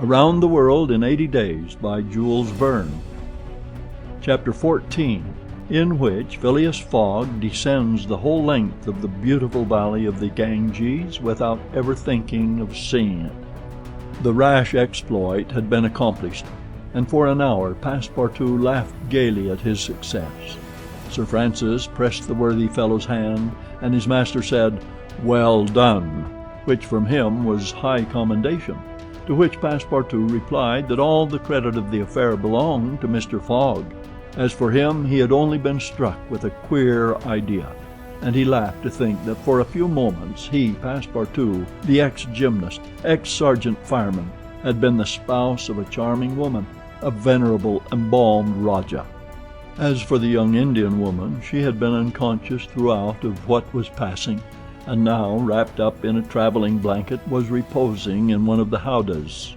Around the World in 80 Days by Jules Verne. Chapter 14, in which Phileas Fogg descends the whole length of the beautiful valley of the Ganges without ever thinking of seeing it. The rash exploit had been accomplished, and for an hour Passepartout laughed gaily at his success. Sir Francis pressed the worthy fellow's hand, and his master said, "Well done," which from him was high commendation. To which Passepartout replied that all the credit of the affair belonged to Mr. Fogg. As for him, he had only been struck with a queer idea, and he laughed to think that for a few moments he, Passepartout, the ex-gymnast, ex-sergeant fireman, had been the spouse of a charming woman, a venerable embalmed Rajah. As for the young Indian woman, she had been unconscious throughout of what was passing, and now, wrapped up in a traveling blanket, was reposing in one of the howdahs.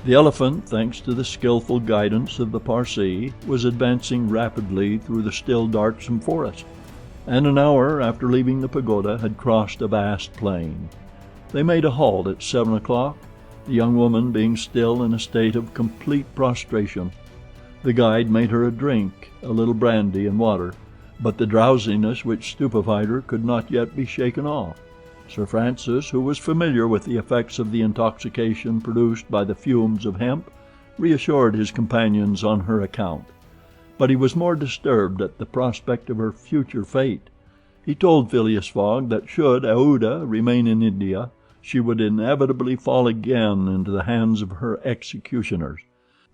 The elephant, thanks to the skillful guidance of the Parsee, was advancing rapidly through the still darksome forest, and an hour after leaving the pagoda had crossed a vast plain. They made a halt at 7 o'clock, the young woman being still in a state of complete prostration. The guide made her a drink, a little brandy and water, but the drowsiness which stupefied her could not yet be shaken off. Sir Francis, who was familiar with the effects of the intoxication produced by the fumes of hemp, reassured his companions on her account, but he was more disturbed at the prospect of her future fate. He told Phileas Fogg that should Aouda remain in India, she would inevitably fall again into the hands of her executioners.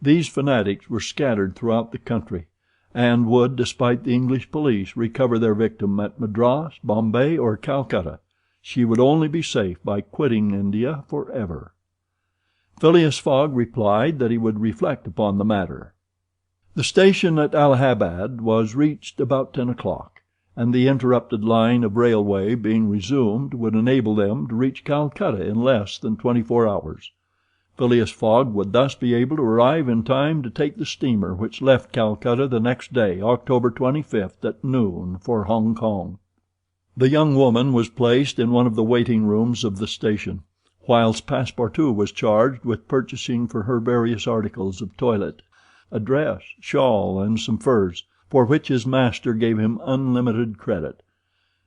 These fanatics were scattered throughout the country, and would, despite the English police, recover their victim at Madras, Bombay, or Calcutta. She would only be safe by quitting India forever. Phileas Fogg replied that he would reflect upon the matter. The station at Allahabad was reached about 10 o'clock, and the interrupted line of railway being resumed would enable them to reach Calcutta in less than 24 hours. Phileas Fogg would thus be able to arrive in time to take the steamer which left Calcutta the next day, October 25th, at noon, for Hong Kong. The young woman was placed in one of the waiting rooms of the station, whilst Passepartout was charged with purchasing for her various articles of toilette, a dress, shawl, and some furs, for which his master gave him unlimited credit.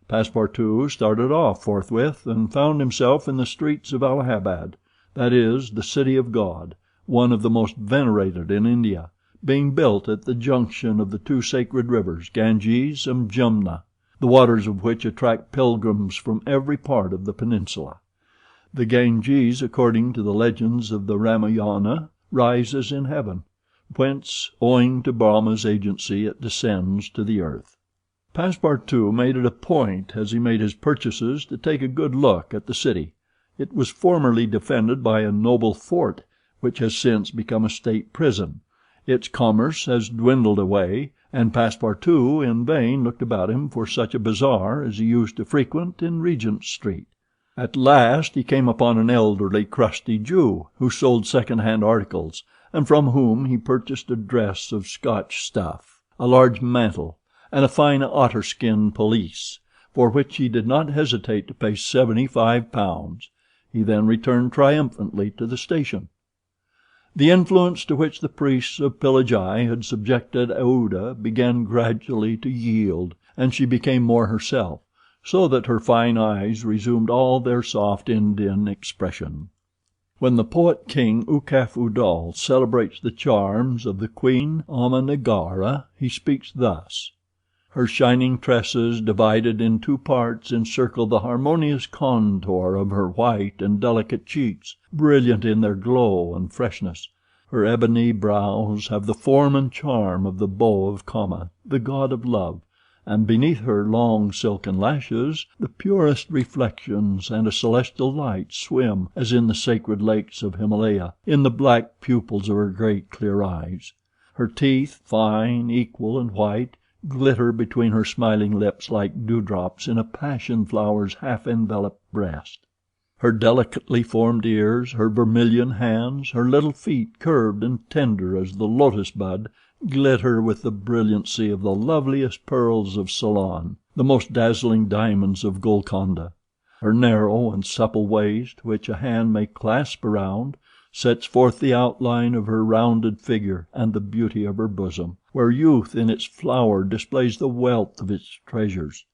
Passepartout started off forthwith, and found himself in the streets of Allahabad, that is, the City of God, one of the most venerated in India, being built at the junction of the two sacred rivers, Ganges and Jumna, the waters of which attract pilgrims from every part of the peninsula. The Ganges, according to the legends of the Ramayana, rises in heaven, whence, owing to Brahma's agency, it descends to the earth. Passepartout made it a point, as he made his purchases, to take a good look at the city. It was formerly defended by a noble fort, which has since become a state prison. Its commerce has dwindled away, and Passepartout in vain looked about him for such a bazaar as he used to frequent in Regent Street. At last he came upon an elderly, crusty Jew, who sold second-hand articles, and from whom he purchased a dress of Scotch stuff, a large mantle, and a fine otter-skin pelisse, for which he did not hesitate to pay £75. He then returned triumphantly to the station. The influence to which the priests of Pillagei had subjected Aouda began gradually to yield, and she became more herself, so that her fine eyes resumed all their soft Indian expression. When the poet-king Ukaf Udal celebrates the charms of the Queen Amanagara, he speaks thus: "Her shining tresses, divided in two parts, encircle the harmonious contour of her white and delicate cheeks, brilliant in their glow and freshness. Her ebony brows have the form and charm of the bow of Kama, the god of love, and beneath her long silken lashes the purest reflections and a celestial light swim, as in the sacred lakes of Himalaya, in the black pupils of her great clear eyes. Her teeth, fine, equal, and white, glitter between her smiling lips like dewdrops in a passion flower's half-enveloped breast. Her delicately formed ears, her vermilion hands, her little feet, curved and tender as the lotus bud, glitter with the brilliancy of the loveliest pearls of Ceylon, the most dazzling diamonds of Golconda. Her narrow and supple waist, which a hand may clasp around, sets forth the outline of her rounded figure and the beauty of her bosom, where youth in its flower displays the wealth of its treasures.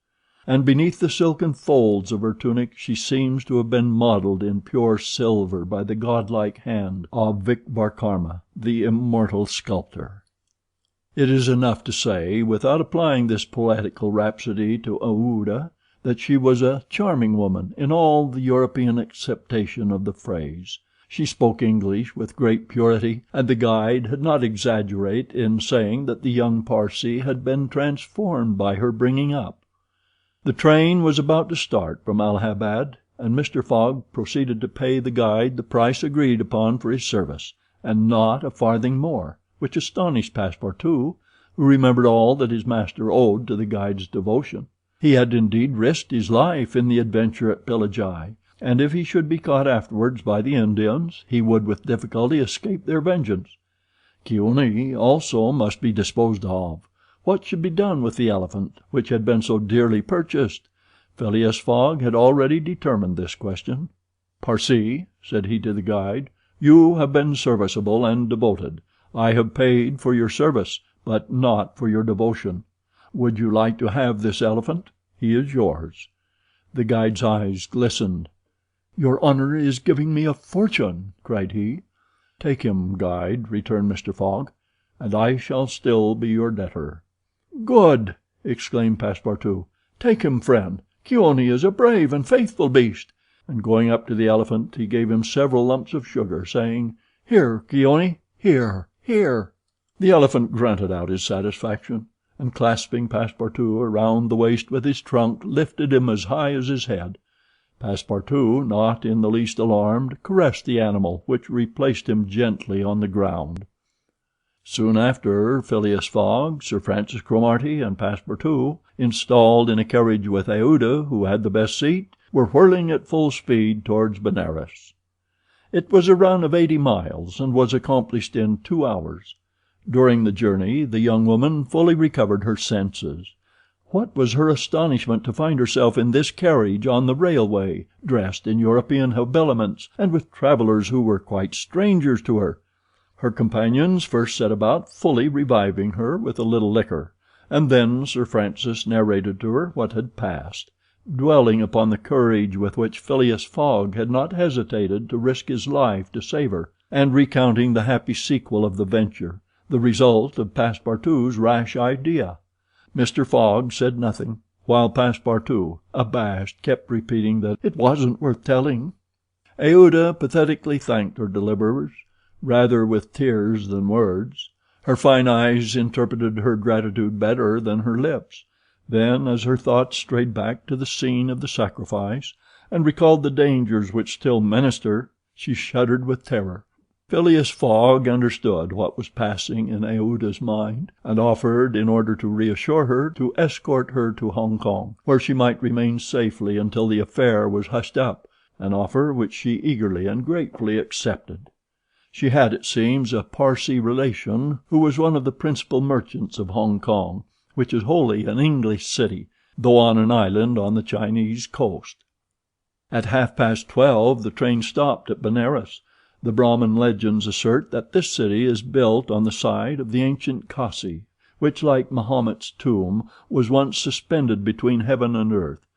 And beneath the silken folds of her tunic she seems to have been modelled in pure silver by the godlike hand of Vikbarkarma, the immortal sculptor. It is enough to say, without applying this poetical rhapsody to Aouda, that she was a charming woman in all the European acceptation of the phrase. She spoke English with great purity, and the guide had not exaggerated in saying that the young Parsee had been transformed by her bringing up. The train was about to start from Allahabad, and Mr. Fogg proceeded to pay the guide the price agreed upon for his service, and not a farthing more, which astonished Passepartout, who remembered all that his master owed to the guide's devotion. He had indeed risked his life in the adventure at Pillagei, and if he should be caught afterwards by the Indians, he would with difficulty escape their vengeance. Kioni also must be disposed of. What should be done with the elephant, which had been so dearly purchased? Phileas Fogg had already determined this question. "Parsee," said he to the guide, "you have been serviceable and devoted. I have paid for your service, but not for your devotion. Would you like to have this elephant? He is yours." The guide's eyes glistened. "Your honor is giving me a fortune," cried he. "Take him, guide," returned Mr. Fogg, "and I shall still be your debtor." "Good!" exclaimed Passepartout. "Take him, friend. Kioni is a brave and faithful beast." And going up to the elephant he gave him several lumps of sugar, saying, "Here, Kioni, here, here." The elephant grunted out his satisfaction, and clasping Passepartout around the waist with his trunk, lifted him as high as his head. Passepartout, not in the least alarmed, caressed the animal, which replaced him gently on the ground. Soon after, Phileas Fogg, Sir Francis Cromarty, and Passepartout, installed in a carriage with Aouda, who had the best seat, were whirling at full speed towards Benares. It was a run of 80 miles, and was accomplished in 2 hours. During the journey the young woman fully recovered her senses. What was her astonishment to find herself in this carriage on the railway, dressed in European habiliments, and with travellers who were quite strangers to her. Her companions first set about fully reviving her with a little liquor, and then Sir Francis narrated to her what had passed, dwelling upon the courage with which Phileas Fogg had not hesitated to risk his life to save her, and recounting the happy sequel of the venture, the result of Passepartout's rash idea. Mr. Fogg said nothing, while Passepartout, abashed, kept repeating that it wasn't worth telling. Aouda pathetically thanked her deliverers, rather with tears than words. Her fine eyes interpreted her gratitude better than her lips. Then, as her thoughts strayed back to the scene of the sacrifice, and recalled the dangers which still menaced her, she shuddered with terror. Phileas Fogg understood what was passing in Aouda's mind, and offered, in order to reassure her, to escort her to Hong Kong, where she might remain safely until the affair was hushed up, an offer which she eagerly and gratefully accepted. She had, it seems, a Parsee relation who was one of the principal merchants of Hong Kong, which is wholly an English city, though on an island on the Chinese coast. At 12:30 the train stopped at Benares. The Brahmin legends assert that this city is built on the site of the ancient Kasi, which, like Mahomet's tomb, was once suspended between heaven and earth.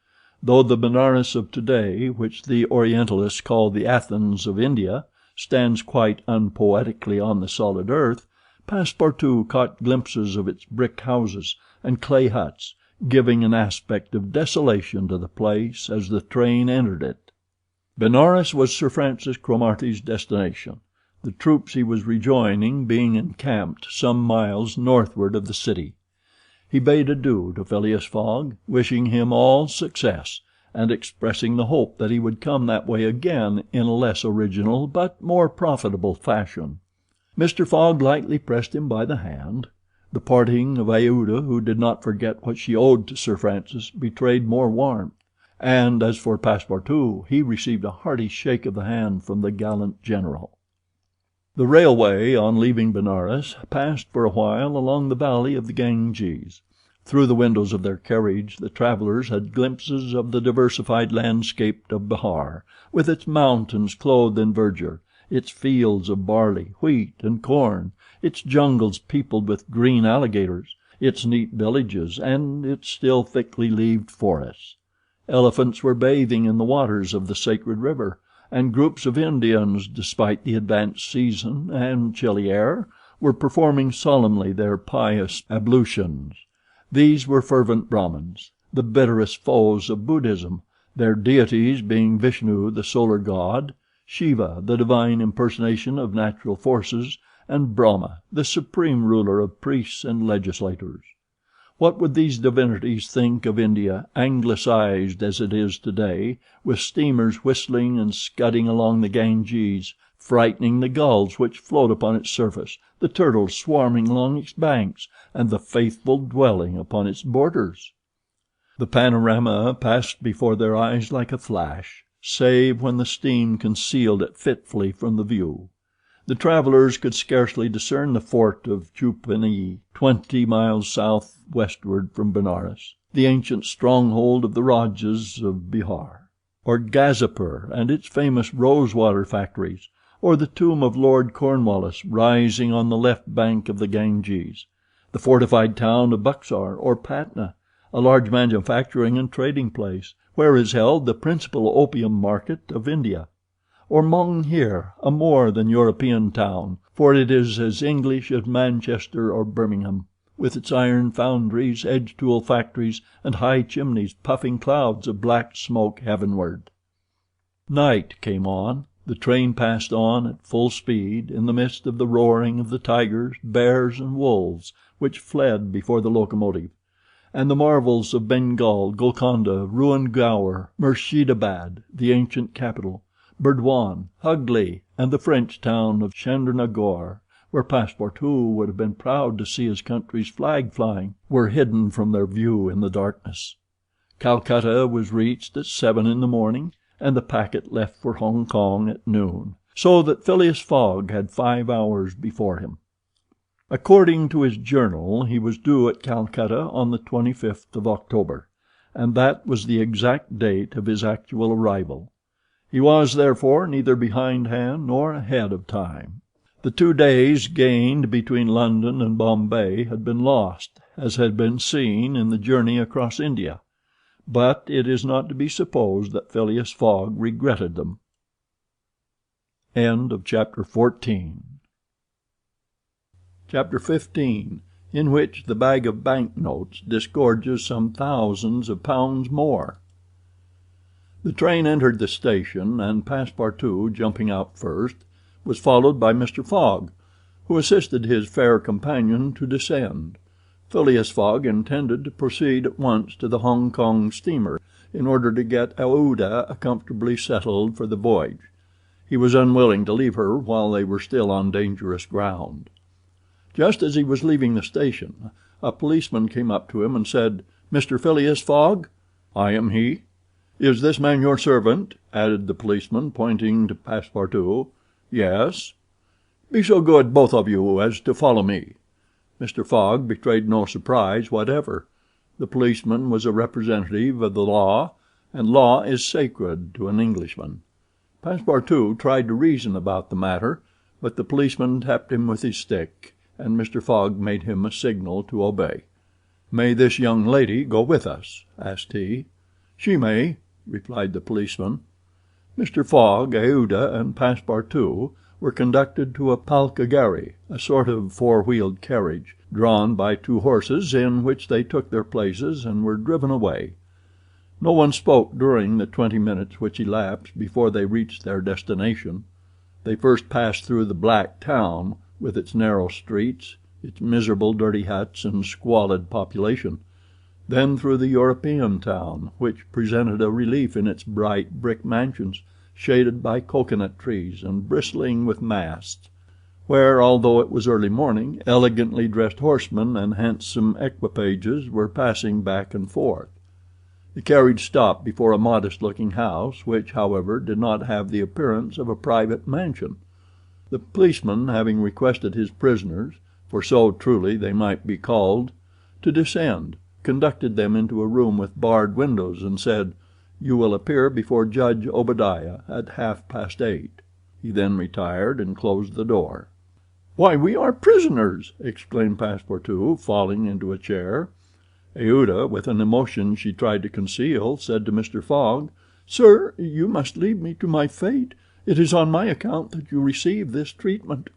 Though the Benares of today, which the Orientalists call the Athens of India, stands quite unpoetically on the solid earth, Passepartout caught glimpses of its brick houses and clay huts, giving an aspect of desolation to the place as the train entered it. Benares was Sir Francis Cromarty's destination, the troops he was rejoining being encamped some miles northward of the city. He bade adieu to Phileas Fogg, wishing him all success, and expressing the hope that he would come that way again in a less original but more profitable fashion. Mr. Fogg lightly pressed him by the hand. The parting of Aouda, who did not forget what she owed to Sir Francis, betrayed more warmth, and as for Passepartout, he received a hearty shake of the hand from the gallant general. The railway, on leaving Benares, passed for a while along the valley of the Ganges. Through the windows of their carriage the travellers had glimpses of the diversified landscape of Bihar, with its mountains clothed in verdure, its fields of barley, wheat, and corn, its jungles peopled with green alligators, its neat villages, and its still thickly leaved forests. Elephants were bathing in the waters of the sacred river, and groups of Indians, despite the advanced season and chilly air, were performing solemnly their pious ablutions. These were fervent Brahmins, the bitterest foes of Buddhism, their deities being Vishnu, the solar god, Shiva, the divine impersonation of natural forces, and Brahma, the supreme ruler of priests and legislators. What would these divinities think of India, anglicized as it is today, with steamers whistling and scudding along the Ganges, frightening the gulls which float upon its surface, the turtles swarming along its banks, and the faithful dwelling upon its borders? The panorama passed before their eyes like a flash, save when the steam concealed it fitfully from the view. The travelers could scarcely discern the fort of Chupani, 20 miles southwestward from Benares, the ancient stronghold of the Rajas of Bihar, or Gazipur and its famous rosewater factories, or the tomb of Lord Cornwallis rising on the left bank of the Ganges, the fortified town of Buxar, or Patna, a large manufacturing and trading place, where is held the principal opium market of India, or Monghir, a more than European town, for it is as English as Manchester or Birmingham, with its iron foundries, edge-tool factories, and high chimneys puffing clouds of black smoke heavenward. Night came on. The train passed on at full speed, in the midst of the roaring of the tigers, bears, and wolves, which fled before the locomotive, and the marvels of Bengal, Golconda, ruined Gower, Murshidabad, the ancient capital, Burdwan, Hugli, and the French town of Chandernagore, where Passepartout would have been proud to see his country's flag flying, were hidden from their view in the darkness. Calcutta was reached at 7 in the morning, and the packet left for Hong Kong at noon, so that Phileas Fogg had 5 hours before him. According to his journal, he was due at Calcutta on the 25th of October, and that was the exact date of his actual arrival. He was, therefore, neither behindhand nor ahead of time. The 2 days gained between London and Bombay had been lost, as had been seen in the journey across India, but it is not to be supposed that Phileas Fogg regretted them. Chapter 15, in which the bag of banknotes disgorges some thousands of pounds more. The train entered the station, and Passepartout, jumping out first, was followed by Mr. Fogg, who assisted his fair companion to descend. Phileas Fogg intended to proceed at once to the Hong Kong steamer, in order to get Aouda comfortably settled for the voyage. He was unwilling to leave her while they were still on dangerous ground. Just as he was leaving the station, a policeman came up to him and said, "Mr. Phileas Fogg?" "I am he." "Is this man your servant?" added the policeman, pointing to Passepartout. "Yes." "Be so good, both of you, as to follow me." Mr. Fogg betrayed no surprise whatever. The policeman was a representative of the law, and law is sacred to an Englishman. Passepartout tried to reason about the matter, but the policeman tapped him with his stick, and Mr. Fogg made him a signal to obey. "May this young lady go with us?" asked he. "She may," replied the policeman. Mr. Fogg, Aouda, and Passepartout were conducted to a palkagari, a sort of four-wheeled carriage, drawn by 2 horses, in which they took their places and were driven away. No one spoke during the 20 minutes which elapsed before they reached their destination. They first passed through the black town, with its narrow streets, its miserable dirty huts and squalid population, then through the European town, which presented a relief in its bright brick mansions, shaded by coconut trees and bristling with masts, where, although it was early morning, elegantly dressed horsemen and handsome equipages were passing back and forth. The carriage stopped before a modest-looking house, which, however, did not have the appearance of a private mansion. The policeman, having requested his prisoners, for so truly they might be called, to descend, conducted them into a room with barred windows, and said, "You will appear before Judge Obadiah at 8:30." He then retired and closed the door. "Why, we are prisoners!" exclaimed Passepartout, falling into a chair. Aouda, with an emotion she tried to conceal, said to Mr. Fogg, "Sir, you must leave me to my fate. It is on my account that you receive this treatment.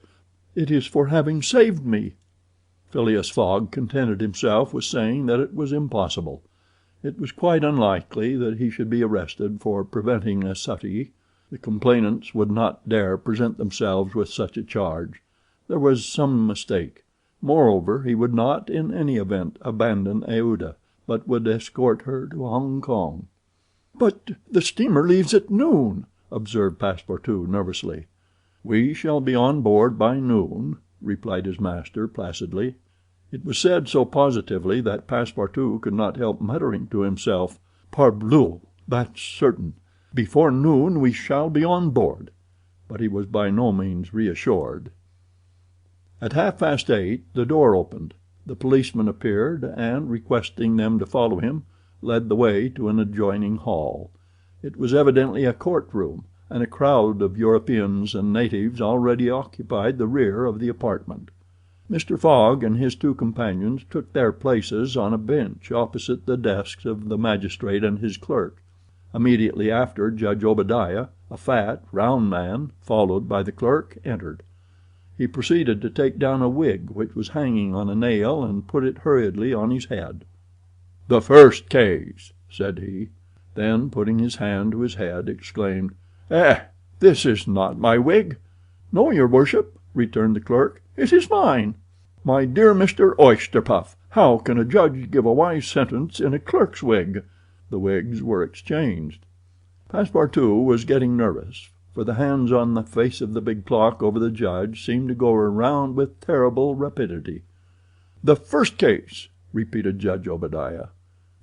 It is for having saved me." Phileas Fogg contented himself with saying that it was impossible. It was quite unlikely that he should be arrested for preventing a suttee. The complainants would not dare present themselves with such a charge. There was some mistake. Moreover, he would not, in any event, abandon Aouda, but would escort her to Hong Kong. "But the steamer leaves at noon," observed Passepartout nervously. "We shall be on board by noon," replied his master placidly. It was said so positively that Passepartout could not help muttering to himself, "Parbleu, that's certain. Before noon we shall be on board." But he was by no means reassured. At 8:30 the door opened. The policeman appeared, and, requesting them to follow him, led the way to an adjoining hall. It was evidently a court room, and a crowd of Europeans and natives already occupied the rear of the apartment. Mr. Fogg and his two companions took their places on a bench opposite the desks of the magistrate and his clerk. Immediately after, Judge Obadiah, a fat, round man, followed by the clerk, entered. He proceeded to take down a wig which was hanging on a nail and put it hurriedly on his head. "The first case," said he. Then, putting his hand to his head, exclaimed, "This is not my wig." "No, your worship," returned the clerk, "it is mine." "My dear Mr. Oysterpuff, how can a judge give a wise sentence in a clerk's wig?" The wigs were exchanged. Passepartout was getting nervous, for the hands on the face of the big clock over the judge seemed to go around with terrible rapidity. "The first case," repeated Judge Obadiah.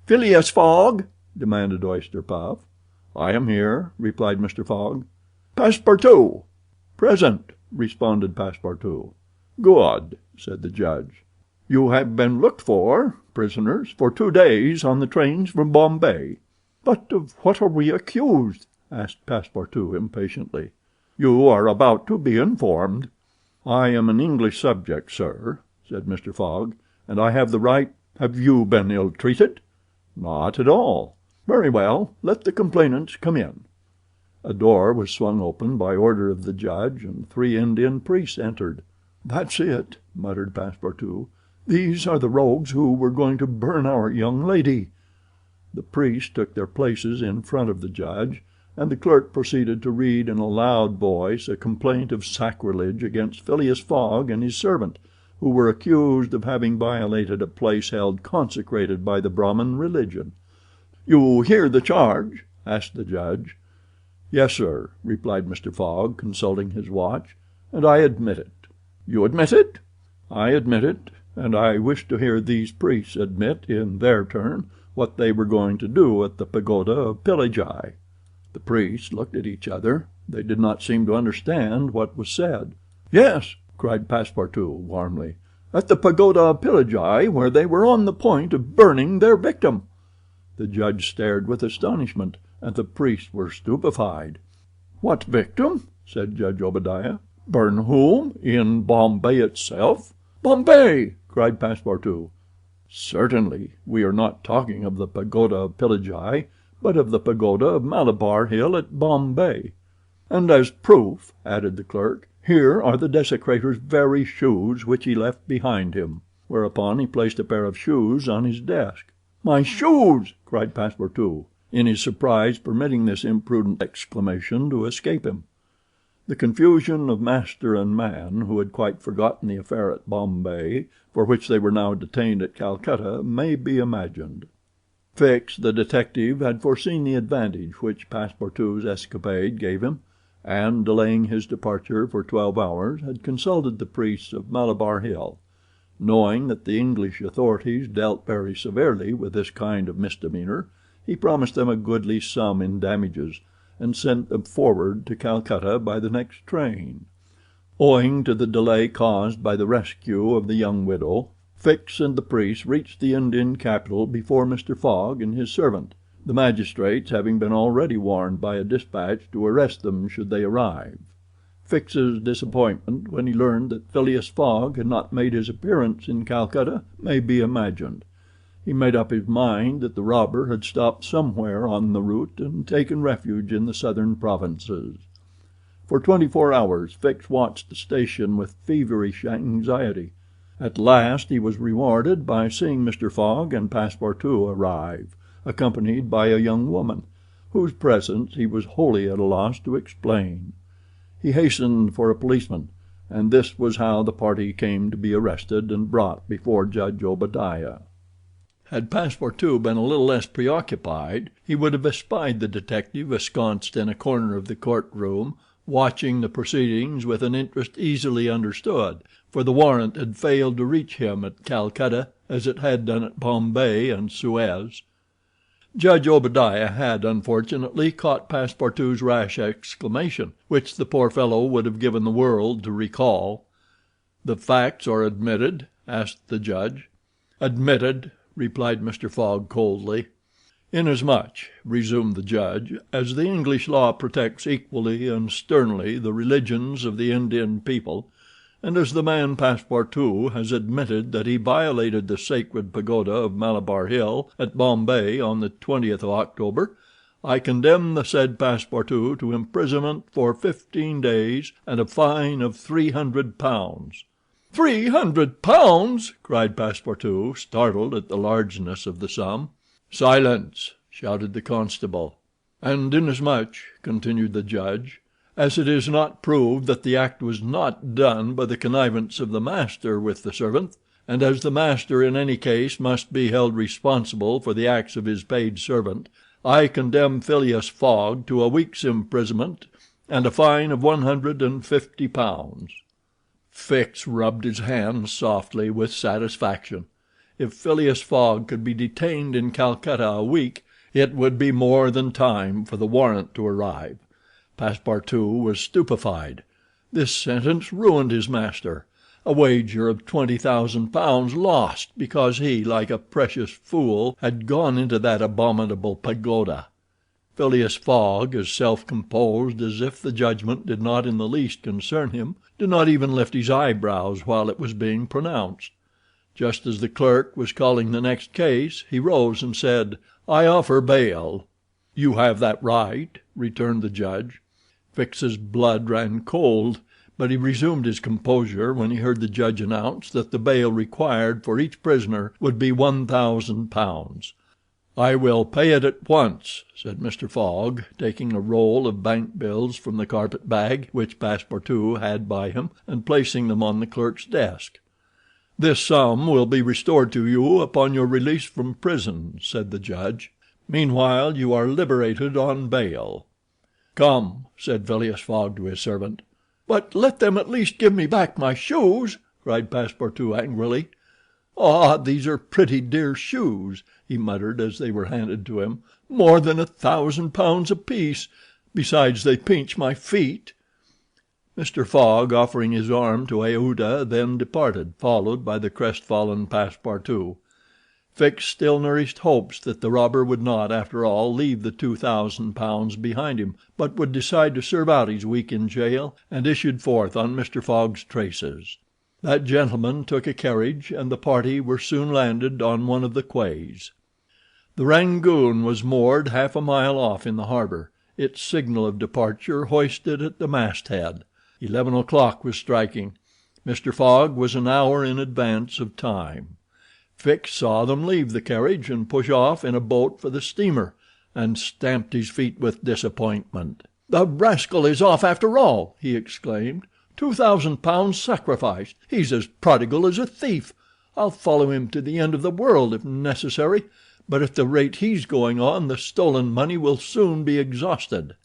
"Phileas Fogg?" demanded Oysterpuff. "I am here," replied Mr. Fogg. "Passepartout?" "Present," responded Passepartout. "Good," said the judge. "You have been looked for, prisoners, for 2 days on the trains from Bombay." "But of what are we accused?" asked Passepartout impatiently. "You are about to be informed." "I am an English subject, sir," said Mr. Fogg, "and I have the right—" "Have you been ill-treated?" "Not at all." "Very well, let the complainants come in." A door was swung open by order of the judge, and 3 Indian priests entered. "That's it," muttered Passepartout. "These are the rogues who were going to burn our young lady." The priests took their places in front of the judge, and the clerk proceeded to read in a loud voice a complaint of sacrilege against Phileas Fogg and his servant, who were accused of having violated a place held consecrated by the Brahmin religion. "You hear the charge?" asked the judge. "Yes, sir," replied Mr. Fogg, consulting his watch, "and I admit it." "You admit it?" "I admit it, and I wish to hear these priests admit, in their turn, what they were going to do at the pagoda of Pillaji." The priests looked at each other. They did not seem to understand what was said. "Yes," cried Passepartout warmly, "at the pagoda of Pillaji, where they were on the point of burning their victim." The judge stared with astonishment, and the priests were stupefied. "What victim?" said Judge Obadiah. "Burn whom? In Bombay itself?" "Bombay!" cried Passepartout. "Certainly. We are not talking of the pagoda of Pillaji, but of the pagoda of Malabar Hill at Bombay." "And as proof," added the clerk, "here are the desecrator's very shoes which he left behind him." Whereupon he placed a pair of shoes on his desk. "My shoes!" cried Passepartout, in his surprise permitting this imprudent exclamation to escape him. The confusion of master and man, who had quite forgotten the affair at Bombay, for which they were now detained at Calcutta, may be imagined. Fix, the detective, had foreseen the advantage which Passepartout's escapade gave him, and, delaying his departure for 12 hours, had consulted the priests of Malabar Hill. Knowing that the English authorities dealt very severely with this kind of misdemeanor, he promised them a goodly sum in damages, and sent them forward to Calcutta by the next train. Owing to the delay caused by the rescue of the young widow, Fix and the priests reached the Indian capital before Mr. Fogg and his servant, the magistrates having been already warned by a dispatch to arrest them should they arrive. Fitz's disappointment when he learned that Phileas Fogg had not made his appearance in Calcutta may be imagined. He made up his mind that the robber had stopped somewhere on the route and taken refuge in the southern provinces. For 24 hours Fix watched the station with feverish anxiety. At last he was rewarded by seeing Mr. Fogg and Passepartout arrive, accompanied by a young woman, whose presence he was wholly at a loss to explain. He hastened for a policeman, and this was how the party came to be arrested and brought before Judge Obadiah. Had Passepartout been a little less preoccupied, he would have espied the detective ensconced in a corner of the court-room, watching the proceedings with an interest easily understood, for the warrant had failed to reach him at Calcutta as it had done at Bombay and Suez. Judge Obadiah had, unfortunately, caught Passepartout's rash exclamation, which the poor fellow would have given the world to recall. "The facts are admitted?" asked the judge. "Admitted," replied Mr. Fogg coldly. "Inasmuch," resumed the judge, "as the English law protects equally and sternly the religions of the Indian people, and as the man Passepartout has admitted that he violated the sacred pagoda of Malabar Hill at Bombay on the 20th of October, I condemn the said Passepartout to imprisonment for 15 days and a fine of £300. "£300!" cried Passepartout, startled at the largeness of the sum. "Silence!" shouted the constable. "And inasmuch," continued the judge, "as it is not proved that the act was not done by the connivance of the master with the servant, and as the master in any case must be held responsible for the acts of his paid servant, I condemn Phileas Fogg to a week's imprisonment and a fine of £150. Fix rubbed his hands softly with satisfaction. If Phileas Fogg could be detained in Calcutta a week, it would be more than time for the warrant to arrive. Passepartout was stupefied. This sentence ruined his master. A wager of £20,000 lost because he, like a precious fool, had gone into that abominable pagoda. Phileas Fogg, as self-composed as if the judgment did not in the least concern him, did not even lift his eyebrows while it was being pronounced. Just as the clerk was calling the next case, he rose and said, "I offer bail." "You have that right," returned the judge. Fix's blood ran cold, but he resumed his composure when he heard the judge announce that the bail required for each prisoner would be £1,000. "I will pay it at once," said Mr. Fogg, taking a roll of bank bills from the carpet bag which Passepartout had by him, and placing them on the clerk's desk. "This sum will be restored to you upon your release from prison," said the judge. "Meanwhile you are liberated on bail." "Come," said Phileas Fogg to his servant. "But let them at least give me back my shoes," cried Passepartout angrily. "Ah, these are pretty dear shoes," he muttered as they were handed to him. "More than £1,000 apiece. Besides, they pinch my feet." Mr. Fogg, offering his arm to Aouda, then departed, followed by the crestfallen Passepartout. Fix still nourished hopes that the robber would not, after all, leave the £2,000 behind him, but would decide to serve out his week in jail, and issued forth on Mr. Fogg's traces. That gentleman took a carriage, and the party were soon landed on one of the quays. The Rangoon was moored half a mile off in the harbor, its signal of departure hoisted at the masthead. 11 o'clock was striking. Mr. Fogg was an hour in advance of time. Fix saw them leave the carriage and push off in a boat for the steamer, and stamped his feet with disappointment. "The rascal is off after all," he exclaimed. £2,000 sacrificed. He's as prodigal as a thief. I'll follow him to the end of the world if necessary, but at the rate he's going on the stolen money will soon be exhausted.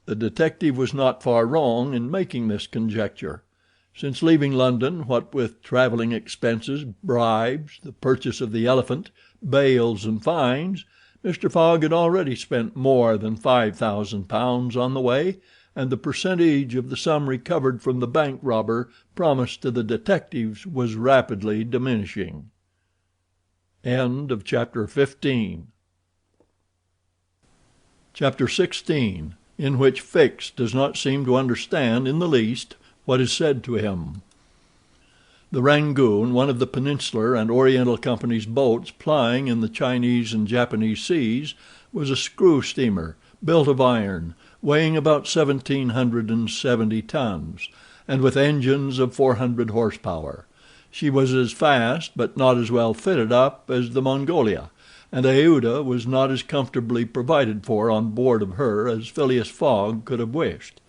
The detective was not far wrong in making this conjecture. Since leaving London, what with traveling expenses, bribes, the purchase of the elephant, bails and fines, Mr. Fogg had already spent more than £5,000 on the way, and the percentage of the sum recovered from the bank robber promised to the detectives was rapidly diminishing. Chapter 16. in which Fix does not seem to understand in the least what is said to him. The Rangoon, one of the Peninsular and Oriental Company's boats plying in the Chinese and Japanese seas, was a screw steamer, built of iron, weighing about 1,770 tons, and with engines of 400 horsepower. She was as fast, but not as well fitted up, as the Mongolia, and Aouda was not as comfortably provided for on board of her as Phileas Fogg could have wished.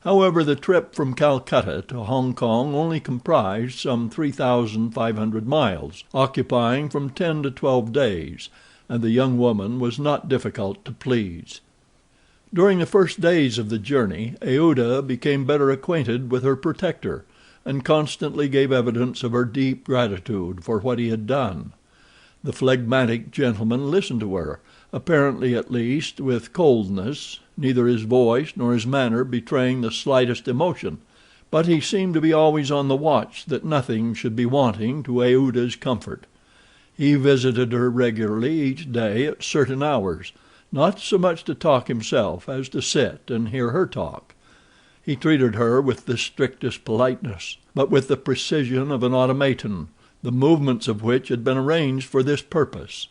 However, the trip from Calcutta to Hong Kong only comprised some 3,500 miles, occupying from 10 to 12 days, and the young woman was not difficult to please. During the first days of the journey, Aouda became better acquainted with her protector, and constantly gave evidence of her deep gratitude for what he had done. The phlegmatic gentleman listened to her, apparently at least with coldness, neither his voice nor his manner betraying the slightest emotion, but he seemed to be always on the watch that nothing should be wanting to Aouda's comfort. He visited her regularly each day at certain hours, not so much to talk himself as to sit and hear her talk. He treated her with the strictest politeness, but with the precision of an automaton, the movements of which had been arranged for this purpose.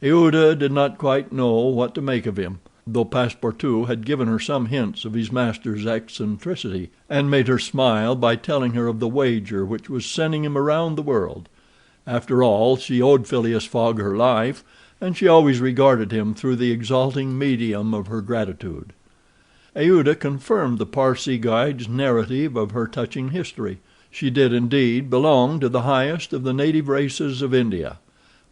Aouda did not quite know what to make of him, though Passepartout had given her some hints of his master's eccentricity, and made her smile by telling her of the wager which was sending him around the world. After all, she owed Phileas Fogg her life, and she always regarded him through the exalting medium of her gratitude. Aouda confirmed the Parsee guide's narrative of her touching history. She did indeed belong to the highest of the native races of India.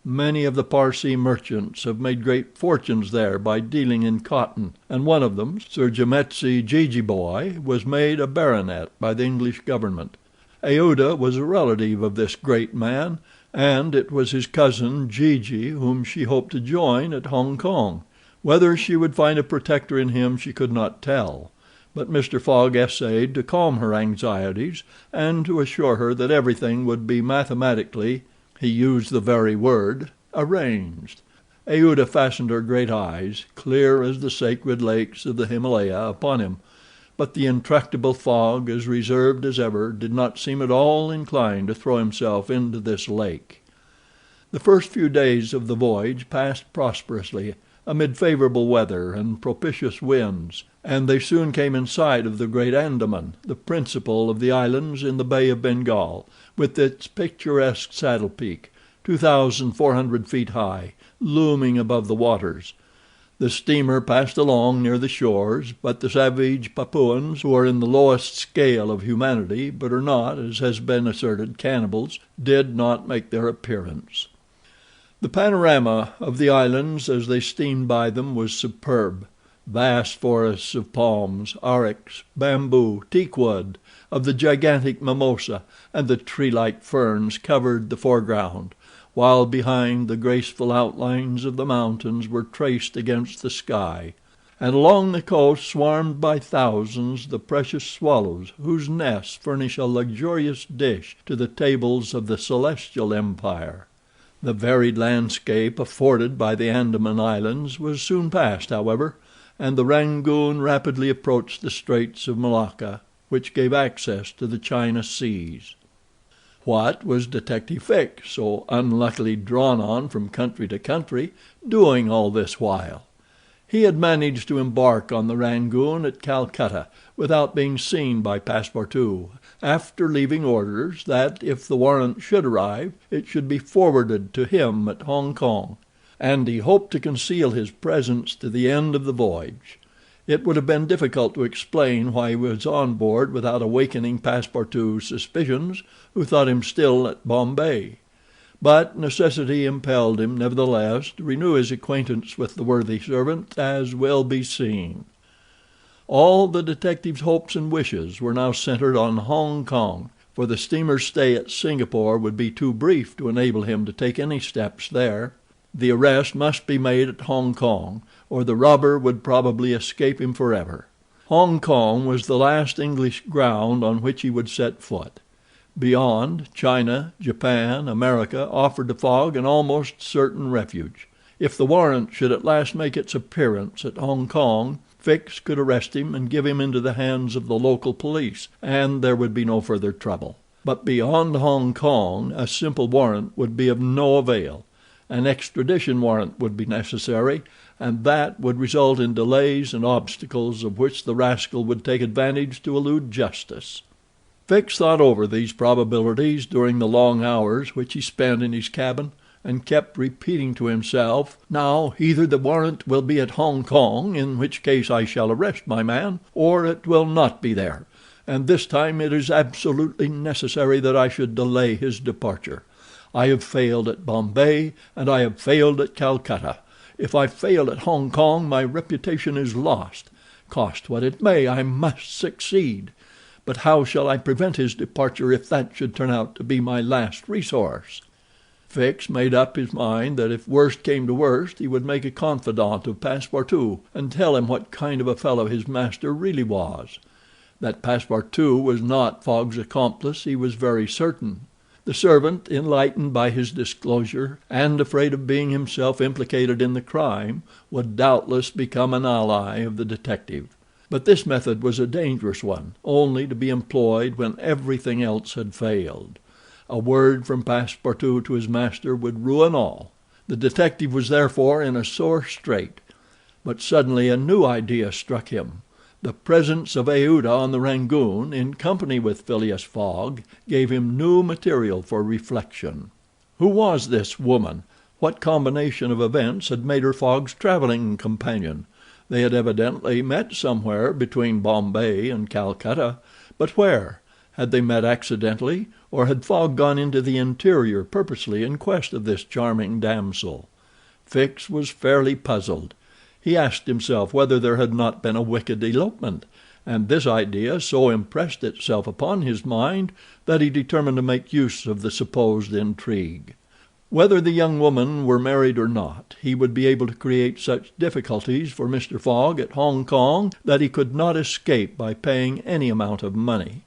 Many of the Parsee merchants have made great fortunes there by dealing in cotton, and one of them, Sir Jametsi Jejeebhoy, was made a baronet by the English government. Aouda was a relative of this great man, and it was his cousin Jeejee whom she hoped to join at Hong Kong. Whether she would find a protector in him she could not tell, but Mr. Fogg essayed to calm her anxieties, and to assure her that everything would be mathematically, he used the very word, arranged. Aouda fastened her great eyes, clear as the sacred lakes of the Himalaya, upon him, but the intractable Fogg, as reserved as ever, did not seem at all inclined to throw himself into this lake. The first few days of the voyage passed prosperously, amid favorable weather and propitious winds, and they soon came in sight of the great Andaman, the principal of the islands in the Bay of Bengal, with its picturesque saddle peak, 2,400 feet high, looming above the waters. The steamer passed along near the shores, but the savage Papuans, who are in the lowest scale of humanity, but are not, as has been asserted, cannibals, did not make their appearance. The panorama of the islands as they steamed by them was superb. Vast forests of palms, arix, bamboo, teakwood, of the gigantic mimosa, and the tree-like ferns covered the foreground, while behind the graceful outlines of the mountains were traced against the sky, and along the coast swarmed by thousands the precious swallows whose nests furnish a luxurious dish to the tables of the celestial empire. The varied landscape afforded by the Andaman Islands was soon passed, however, and the Rangoon rapidly approached the Straits of Malacca, which gave access to the China seas. What was Detective Fix, so unluckily drawn on from country to country, doing all this while? He had managed to embark on the Rangoon at Calcutta without being seen by Passepartout, after leaving orders that, if the warrant should arrive, it should be forwarded to him at Hong Kong, and he hoped to conceal his presence to the end of the voyage. It would have been difficult to explain why he was on board without awakening Passepartout's suspicions, who thought him still at Bombay. But necessity impelled him, nevertheless, to renew his acquaintance with the worthy servant, as will be seen. All the detective's hopes and wishes were now centered on Hong Kong, for the steamer's stay at Singapore would be too brief to enable him to take any steps there. The arrest must be made at Hong Kong, or the robber would probably escape him forever. Hong Kong was the last English ground on which he would set foot. Beyond, China, Japan, America offered to Fogg an almost certain refuge. If the warrant should at last make its appearance at Hong Kong, Fix could arrest him and give him into the hands of the local police, and there would be no further trouble. But beyond Hong Kong a simple warrant would be of no avail. An extradition warrant would be necessary, and that would result in delays and obstacles of which the rascal would take advantage to elude justice. Fix thought over these probabilities during the long hours which he spent in his cabin, and kept repeating to himself, "Now, either the warrant will be at Hong Kong, in which case I shall arrest my man, or it will not be there, and this time it is absolutely necessary that I should delay his departure. I have failed at Bombay, and I have failed at Calcutta. If I fail at Hong Kong, my reputation is lost. Cost what it may, I must succeed. But how shall I prevent his departure if that should turn out to be my last resource?" Fix made up his mind that if worst came to worst he would make a confidant of Passepartout, and tell him what kind of a fellow his master really was. That Passepartout was not Fogg's accomplice he was very certain. The servant, enlightened by his disclosure, and afraid of being himself implicated in the crime, would doubtless become an ally of the detective. But this method was a dangerous one, only to be employed when everything else had failed. A word from Passepartout to his master would ruin all. The detective was therefore in a sore strait. But suddenly a new idea struck him. The presence of Aouda on the Rangoon, in company with Phileas Fogg, gave him new material for reflection. Who was this woman? What combination of events had made her Fogg's traveling companion? They had evidently met somewhere between Bombay and Calcutta, but where? Had they met accidentally, or had Fogg gone into the interior purposely in quest of this charming damsel? Fix was fairly puzzled. He asked himself whether there had not been a wicked elopement, and this idea so impressed itself upon his mind that he determined to make use of the supposed intrigue. Whether the young woman were married or not, he would be able to create such difficulties for Mr. Fogg at Hong Kong that he could not escape by paying any amount of money.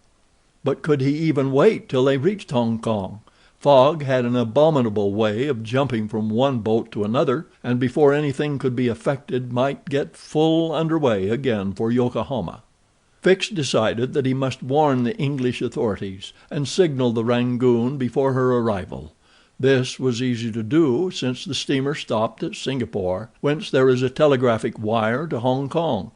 But could he even wait till they reached Hong Kong? Fogg had an abominable way of jumping from one boat to another, and before anything could be effected might get full under way again for Yokohama. Fix decided that he must warn the English authorities, and signal the Rangoon before her arrival. This was easy to do, since the steamer stopped at Singapore, whence there is a telegraphic wire to Hong Kong.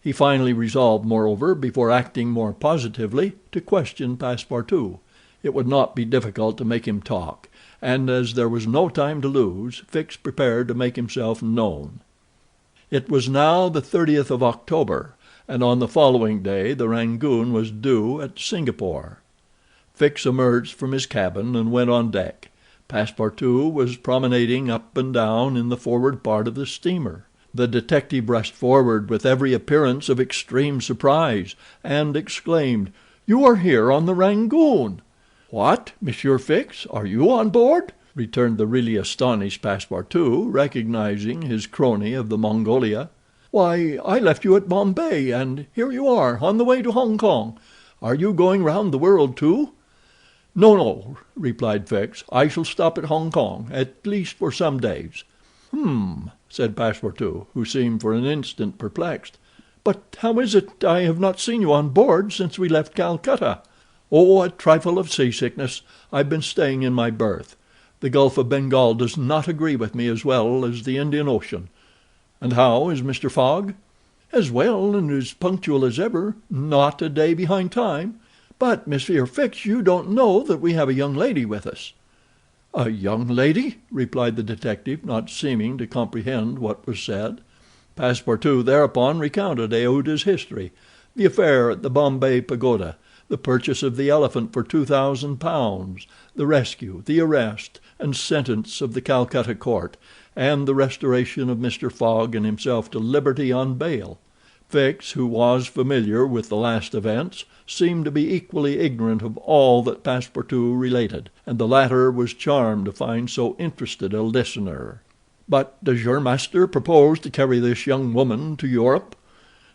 He finally resolved, moreover, before acting more positively, to question Passepartout. It would not be difficult to make him talk, and as there was no time to lose, Fix prepared to make himself known. It was now the 30th of October, and on the following day the Rangoon was due at Singapore. Fix emerged from his cabin and went on deck. Passepartout was promenading up and down in the forward part of the steamer. The detective rushed forward with every appearance of extreme surprise, and exclaimed, "You are here on the Rangoon!" "What, Monsieur Fix, are you on board?" returned the really astonished Passepartout, recognizing his crony of the Mongolia. "Why, I left you at Bombay, and here you are on the way to Hong Kong. Are you going round the world too?" "No, no," replied Fix. "I shall stop at Hong Kong, at least for some days." Said Passepartout, who seemed for an instant perplexed. "But how is it I have not seen you on board since we left Calcutta?" "Oh, a trifle of seasickness. I've been staying in my berth. The Gulf of Bengal does not agree with me as well as the Indian Ocean. And how is Mr. Fogg?" "As well and as punctual as ever, not a day behind time. But, Monsieur Fix, you don't know that we have a young lady with us." "A young lady?" replied the detective, not seeming to comprehend what was said. Passepartout thereupon recounted Aouda's history, the affair at the Bombay Pagoda, the purchase of the elephant for £2,000, the rescue, the arrest, and sentence of the Calcutta court, and the restoration of Mr. Fogg and himself to liberty on bail. Fix, who was familiar with the last events, seemed to be equally ignorant of all that Passepartout related, and the latter was charmed to find so interested a listener. "But does your master propose to carry this young woman to Europe?"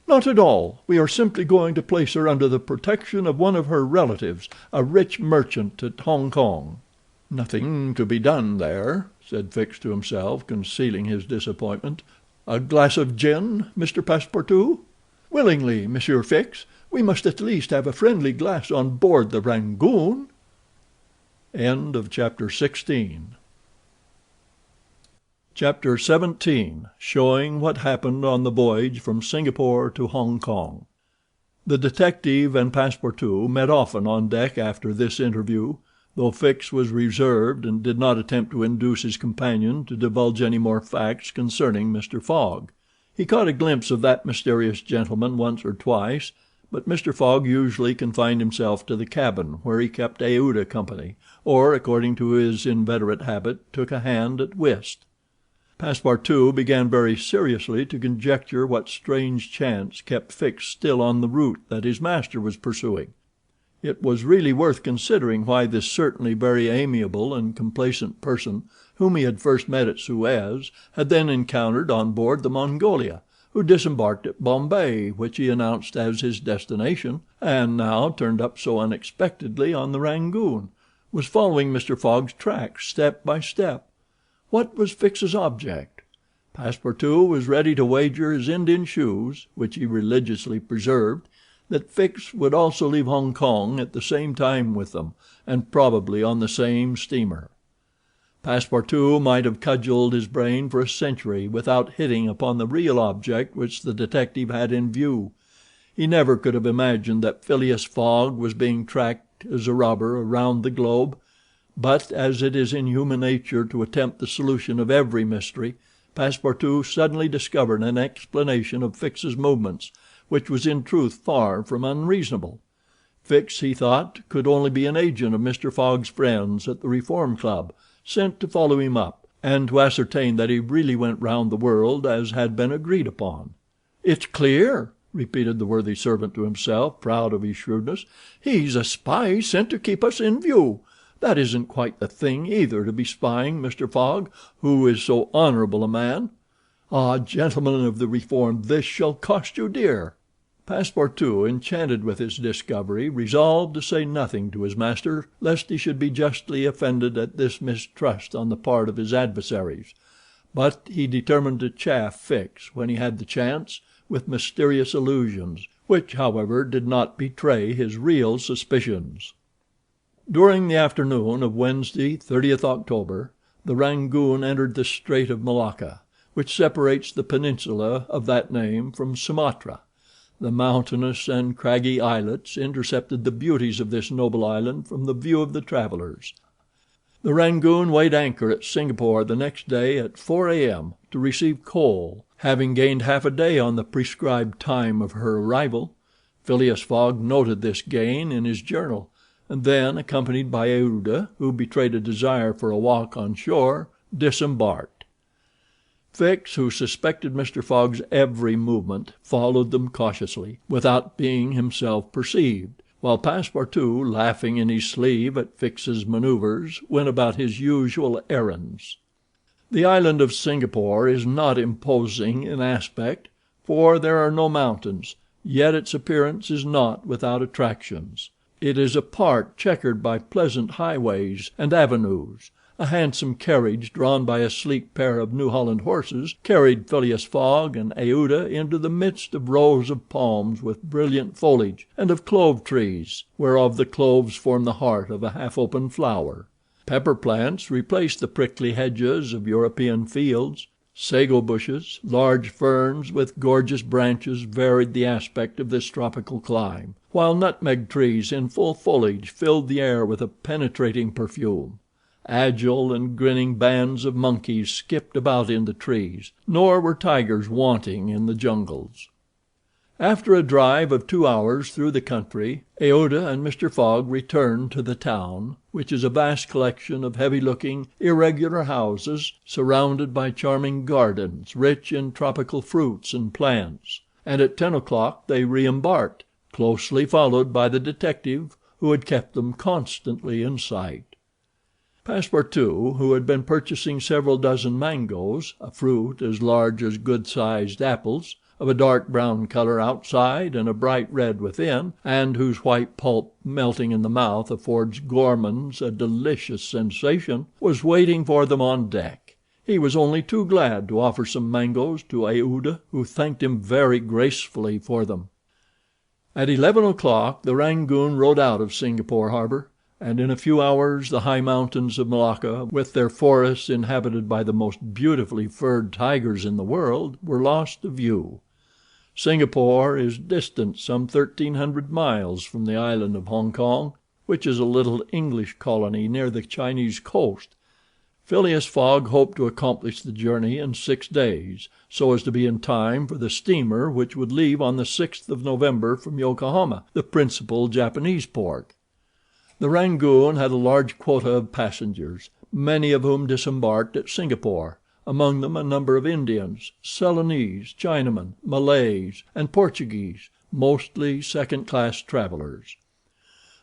"Not at all. We are simply going to place her under the protection of one of her relatives, a rich merchant at Hong Kong." "Nothing to be done there," said Fix to himself, concealing his disappointment. "A glass of gin, Mr. Passepartout?" "Willingly, Monsieur Fix. We must at least have a friendly glass on board the Rangoon." Chapter 17. Showing what happened on the voyage from Singapore to Hong Kong. The detective and Passepartout met often on deck after this interview, though Fix was reserved and did not attempt to induce his companion to divulge any more facts concerning Mr. Fogg. He caught a glimpse of that mysterious gentleman once or twice, but Mr. Fogg usually confined himself to the cabin, where he kept Aouda company, or, according to his inveterate habit, took a hand at whist. Passepartout began very seriously to conjecture what strange chance kept Fix still on the route that his master was pursuing. It was really worth considering why this certainly very amiable and complacent person, whom he had first met at Suez, had then encountered on board the Mongolia, who disembarked at Bombay, which he announced as his destination, and now turned up so unexpectedly on the Rangoon, was following Mr. Fogg's tracks step by step. What was Fix's object? Passepartout was ready to wager his Indian shoes, which he religiously preserved, that Fix would also leave Hong Kong at the same time with them, and probably on the same steamer. Passepartout might have cudgelled his brain for a century without hitting upon the real object which the detective had in view. He never could have imagined that Phileas Fogg was being tracked as a robber around the globe, but as it is in human nature to attempt the solution of every mystery, Passepartout suddenly discovered an explanation of Fix's movements, which was in truth far from unreasonable. Fix, he thought, could only be an agent of Mr. Fogg's friends at the Reform Club, sent to follow him up, and to ascertain that he really went round the world as had been agreed upon. "It's clear," repeated the worthy servant to himself, proud of his shrewdness. "He's a spy sent to keep us in view. That isn't quite the thing, either, to be spying Mr. Fogg, who is so honorable a man. Ah, gentlemen of the Reform, this shall cost you dear." Passepartout, enchanted with his discovery, resolved to say nothing to his master, lest he should be justly offended at this mistrust on the part of his adversaries; but he determined to chaff Fix, when he had the chance, with mysterious allusions, which, however, did not betray his real suspicions. During the afternoon of Wednesday, 30th October, the Rangoon entered the Strait of Malacca, which separates the peninsula of that name from Sumatra. The mountainous and craggy islets intercepted the beauties of this noble island from the view of the travelers. The Rangoon weighed anchor at Singapore the next day at 4 a.m. to receive coal, having gained half a day on the prescribed time of her arrival. Phileas Fogg noted this gain in his journal, and then, accompanied by Aouda, who betrayed a desire for a walk on shore, disembarked. Fix, who suspected Mr. Fogg's every movement, followed them cautiously, without being himself perceived, while Passepartout, laughing in his sleeve at Fix's manoeuvres, went about his usual errands. The island of Singapore is not imposing in aspect, for there are no mountains, yet its appearance is not without attractions. It is a park checkered by pleasant highways and avenues. A handsome carriage drawn by a sleek pair of New Holland horses carried Phileas Fogg and Aouda into the midst of rows of palms with brilliant foliage, and of clove trees, whereof the cloves form the heart of a half-open flower. Pepper plants replaced the prickly hedges of European fields. Sago bushes, large ferns with gorgeous branches varied the aspect of this tropical clime, while nutmeg trees in full foliage filled the air with a penetrating perfume. Agile and grinning bands of monkeys skipped about in the trees, nor were tigers wanting in the jungles. After a drive of 2 hours through the country, Aouda and Mr. Fogg returned to the town, which is a vast collection of heavy-looking, irregular houses, surrounded by charming gardens, rich in tropical fruits and plants, and at 10 o'clock they re-embarked, closely followed by the detective, who had kept them constantly in sight. Passepartout, who had been purchasing several dozen mangoes, a fruit as large as good-sized apples, of a dark brown color outside and a bright red within, and whose white pulp melting in the mouth affords gourmands a delicious sensation, was waiting for them on deck. He was only too glad to offer some mangoes to Aouda, who thanked him very gracefully for them. At 11 o'clock the Rangoon rode out of Singapore harbor, and in a few hours the high mountains of Malacca, with their forests inhabited by the most beautifully furred tigers in the world, were lost to view. Singapore is distant some 1,300 miles from the island of Hong Kong, which is a little English colony near the Chinese coast. Phileas Fogg hoped to accomplish the journey in 6 days, so as to be in time for the steamer which would leave on the 6th of November from Yokohama, the principal Japanese port. The Rangoon had a large quota of passengers, many of whom disembarked at Singapore, among them a number of Indians, Ceylonese, Chinamen, Malays, and Portuguese, mostly second-class travelers.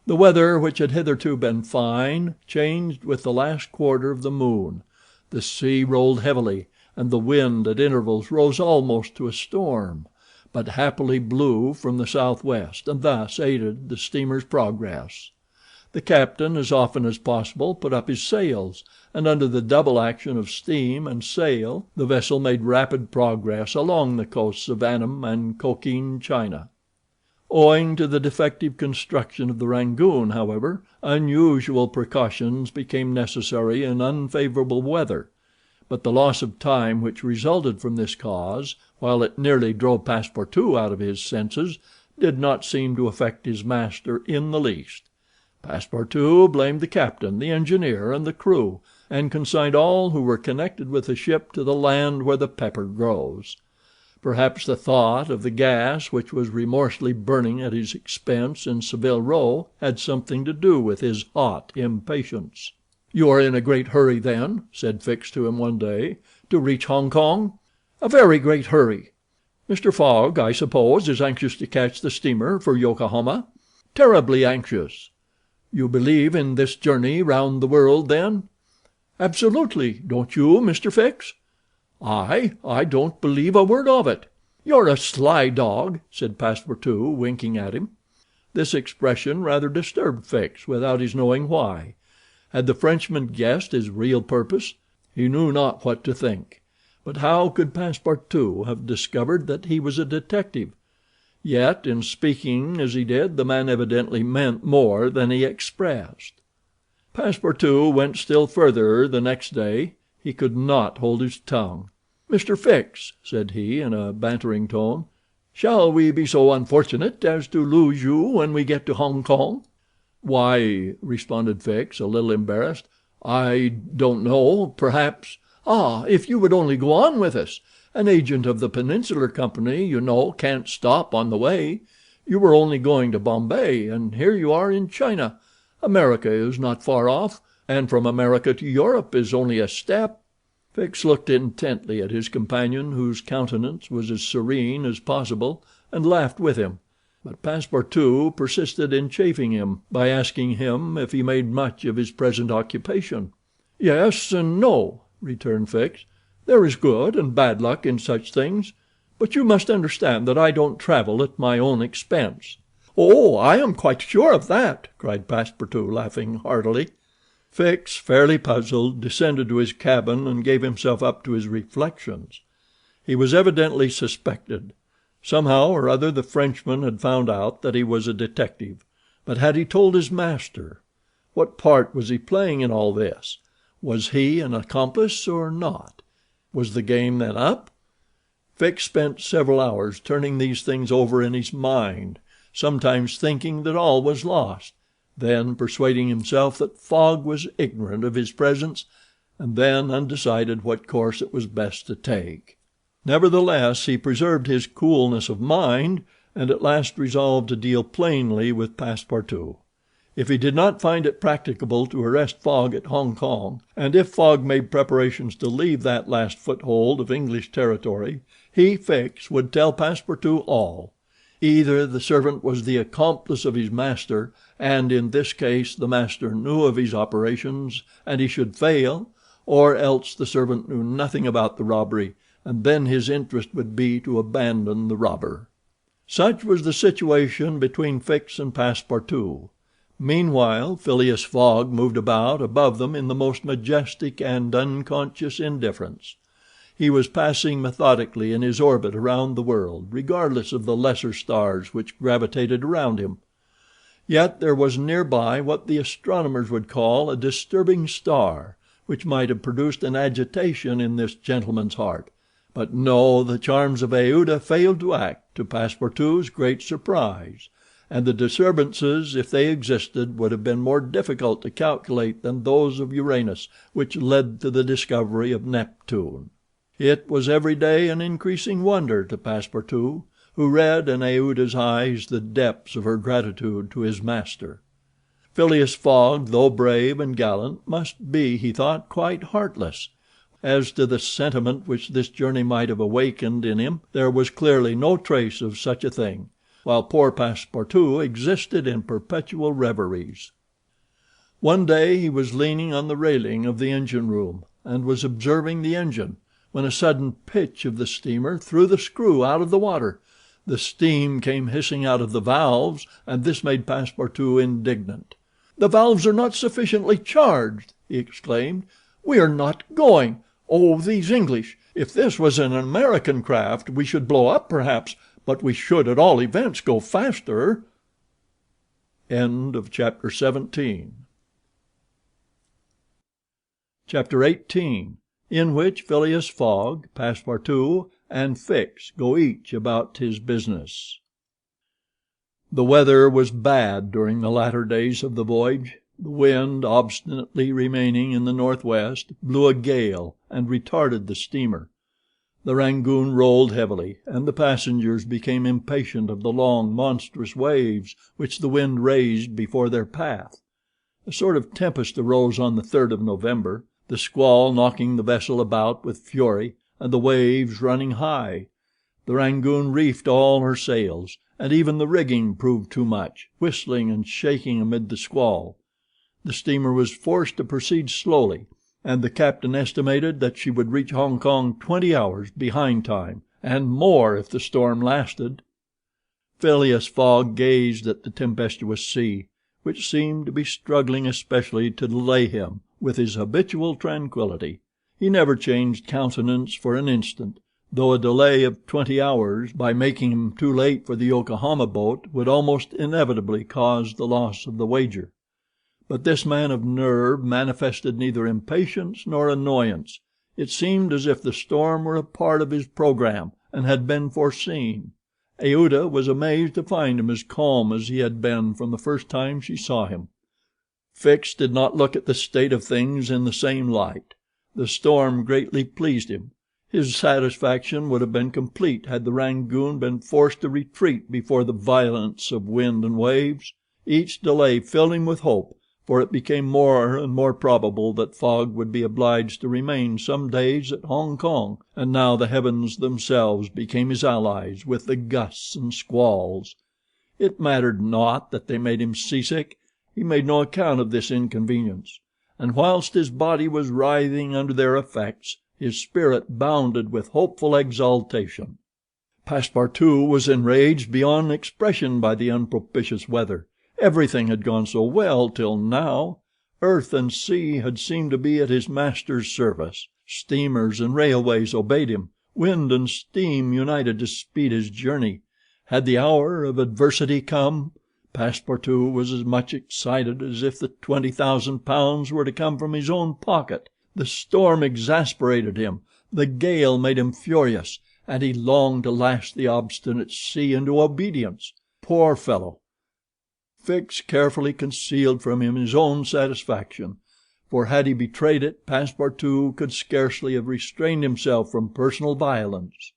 The weather, which had hitherto been fine, changed with the last quarter of the moon. The sea rolled heavily, and the wind at intervals rose almost to a storm, but happily blew from the southwest, and thus aided the steamer's progress. The captain, as often as possible, put up his sails, and under the double action of steam and sail the vessel made rapid progress along the coasts of Annam and Cochin China. Owing to the defective construction of the Rangoon, however, unusual precautions became necessary in unfavorable weather, but the loss of time which resulted from this cause, while it nearly drove Passepartout out of his senses, did not seem to affect his master in the least. Passepartout blamed the captain, the engineer, and the crew, and consigned all who were connected with the ship to the land where the pepper grows. Perhaps the thought of the gas which was remorselessly burning at his expense in Savile Row had something to do with his hot impatience. "You are in a great hurry, then," said Fix to him one day, "to reach Hong Kong?" "A very great hurry." "Mr. Fogg, I suppose, is anxious to catch the steamer for Yokohama?" "Terribly anxious." "You believe in this journey round the world, then?" "Absolutely. Don't you, Mr. Fix?" I don't believe a word of it." "You're a sly dog," said Passepartout, winking at him. This expression rather disturbed Fix, without his knowing why. Had the Frenchman guessed his real purpose? He knew not what to think. But how could Passepartout have discovered that he was a detective? Yet, in speaking as he did, the man evidently meant more than he expressed. Passepartout went still further the next day. He could not hold his tongue. "Mr. Fix," said he, in a bantering tone, "shall we be so unfortunate as to lose you when we get to Hong Kong?" "Why," responded Fix, a little embarrassed, "I don't know, perhaps—" "Ah, if you would only go on with us! An agent of the Peninsular Company, you know, can't stop on the way. You were only going to Bombay, and here you are in China. America is not far off, and from America to Europe is only a step." Fix looked intently at his companion, whose countenance was as serene as possible, and laughed with him, but Passepartout persisted in chaffing him by asking him if he made much of his present occupation. "Yes and no," returned Fix. "There is good and bad luck in such things, but you must understand that I don't travel at my own expense." "Oh, I am quite sure of that," cried Passepartout, laughing heartily. Fix, fairly puzzled, descended to his cabin and gave himself up to his reflections. He was evidently suspected. Somehow or other the Frenchman had found out that he was a detective, but had he told his master? What part was he playing in all this? Was he an accomplice or not? Was the game then up? Fix spent several hours turning these things over in his mind, sometimes thinking that all was lost, then persuading himself that Fogg was ignorant of his presence, and then undecided what course it was best to take. Nevertheless, he preserved his coolness of mind, and at last resolved to deal plainly with Passepartout. If he did not find it practicable to arrest Fogg at Hong Kong, and if Fogg made preparations to leave that last foothold of English territory, he, Fix, would tell Passepartout all. Either the servant was the accomplice of his master, and in this case the master knew of his operations and he should fail, or else the servant knew nothing about the robbery, and then his interest would be to abandon the robber. Such was the situation between Fix and Passepartout. Meanwhile Phileas Fogg moved about above them in the most majestic and unconscious indifference. He was passing methodically in his orbit around the world, regardless of the lesser stars which gravitated around him. Yet there was nearby what the astronomers would call a disturbing star, which might have produced an agitation in this gentleman's heart. But no, the charms of Aouda failed to act, to Passepartout's great surprise, and the disturbances, if they existed, would have been more difficult to calculate than those of Uranus, which led to the discovery of Neptune. It was every day an increasing wonder to Passepartout, who read in Aouda's eyes the depths of her gratitude to his master. Phileas Fogg, though brave and gallant, must be, he thought, quite heartless. As to the sentiment which this journey might have awakened in him, there was clearly no trace of such a thing, while poor Passepartout existed in perpetual reveries. One day he was leaning on the railing of the engine-room, and was observing the engine, when a sudden pitch of the steamer threw the screw out of the water. The steam came hissing out of the valves, and this made Passepartout indignant. "The valves are not sufficiently charged," he exclaimed. "We are not going. Oh, these English! If this was an American craft we should blow up perhaps, but we should at all events go faster." Chapter 18, in which Phileas Fogg, Passepartout, and Fix go each about his business. The weather was bad during the latter days of the voyage. The wind, obstinately remaining in the northwest, blew a gale and retarded the steamer. The Rangoon rolled heavily, and the passengers became impatient of the long, monstrous waves which the wind raised before their path. A sort of tempest arose on the 3rd of November, the squall knocking the vessel about with fury, and the waves running high. The Rangoon reefed all her sails, and even the rigging proved too much, whistling and shaking amid the squall. The steamer was forced to proceed slowly, and the captain estimated that she would reach Hong Kong 20 hours behind time, and more if the storm lasted. Phileas Fogg gazed at the tempestuous sea, which seemed to be struggling especially to delay him, with his habitual tranquility. He never changed countenance for an instant, though a delay of 20 hours, by making him too late for the Yokohama boat, would almost inevitably cause the loss of the wager. But this man of nerve manifested neither impatience nor annoyance. It seemed as if the storm were a part of his programme, and had been foreseen. Aouda was amazed to find him as calm as he had been from the first time she saw him. Fix did not look at the state of things in the same light. The storm greatly pleased him. His satisfaction would have been complete had the Rangoon been forced to retreat before the violence of wind and waves. Each delay filled him with hope, for it became more and more probable that Fogg would be obliged to remain some days at Hong Kong, and now the heavens themselves became his allies with the gusts and squalls. It mattered not that they made him seasick. He made no account of this inconvenience, and whilst his body was writhing under their effects, his spirit bounded with hopeful exultation. Passepartout was enraged beyond expression by the unpropitious weather. Everything had gone so well till now. Earth and sea had seemed to be at his master's service. Steamers and railways obeyed him. Wind and steam united to speed his journey. Had the hour of adversity come? Passepartout was as much excited as if the £20,000 were to come from his own pocket. The storm exasperated him, the gale made him furious, and he longed to lash the obstinate sea into obedience. Poor fellow! Fix carefully concealed from him his own satisfaction, for had he betrayed it, Passepartout could scarcely have restrained himself from personal violence.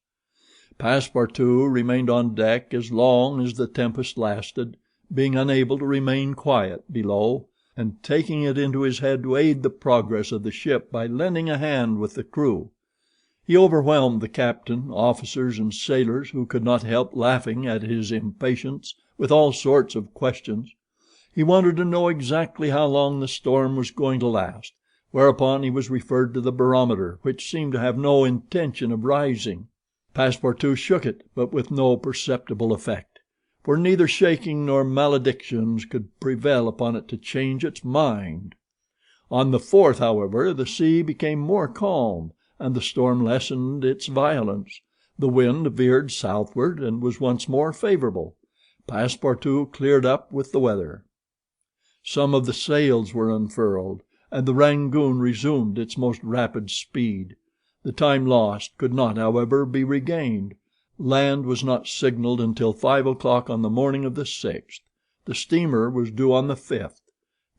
Passepartout remained on deck as long as the tempest lasted, being unable to remain quiet below, and taking it into his head to aid the progress of the ship by lending a hand with the crew. He overwhelmed the captain, officers, and sailors, who could not help laughing at his impatience, with all sorts of questions. He wanted to know exactly how long the storm was going to last, whereupon he was referred to the barometer, which seemed to have no intention of rising. Passepartout shook it, but with no perceptible effect. for neither shaking nor maledictions could prevail upon it to change its mind. On the 4th, however, the sea became more calm, and the storm lessened its violence. The wind veered southward and was once more favorable. Passepartout cleared up with the weather. Some of the sails were unfurled, and the Rangoon resumed its most rapid speed. The time lost could not, however, be regained. Land was not signaled until 5 o'clock on the morning of the 6th. The steamer was due on the 5th.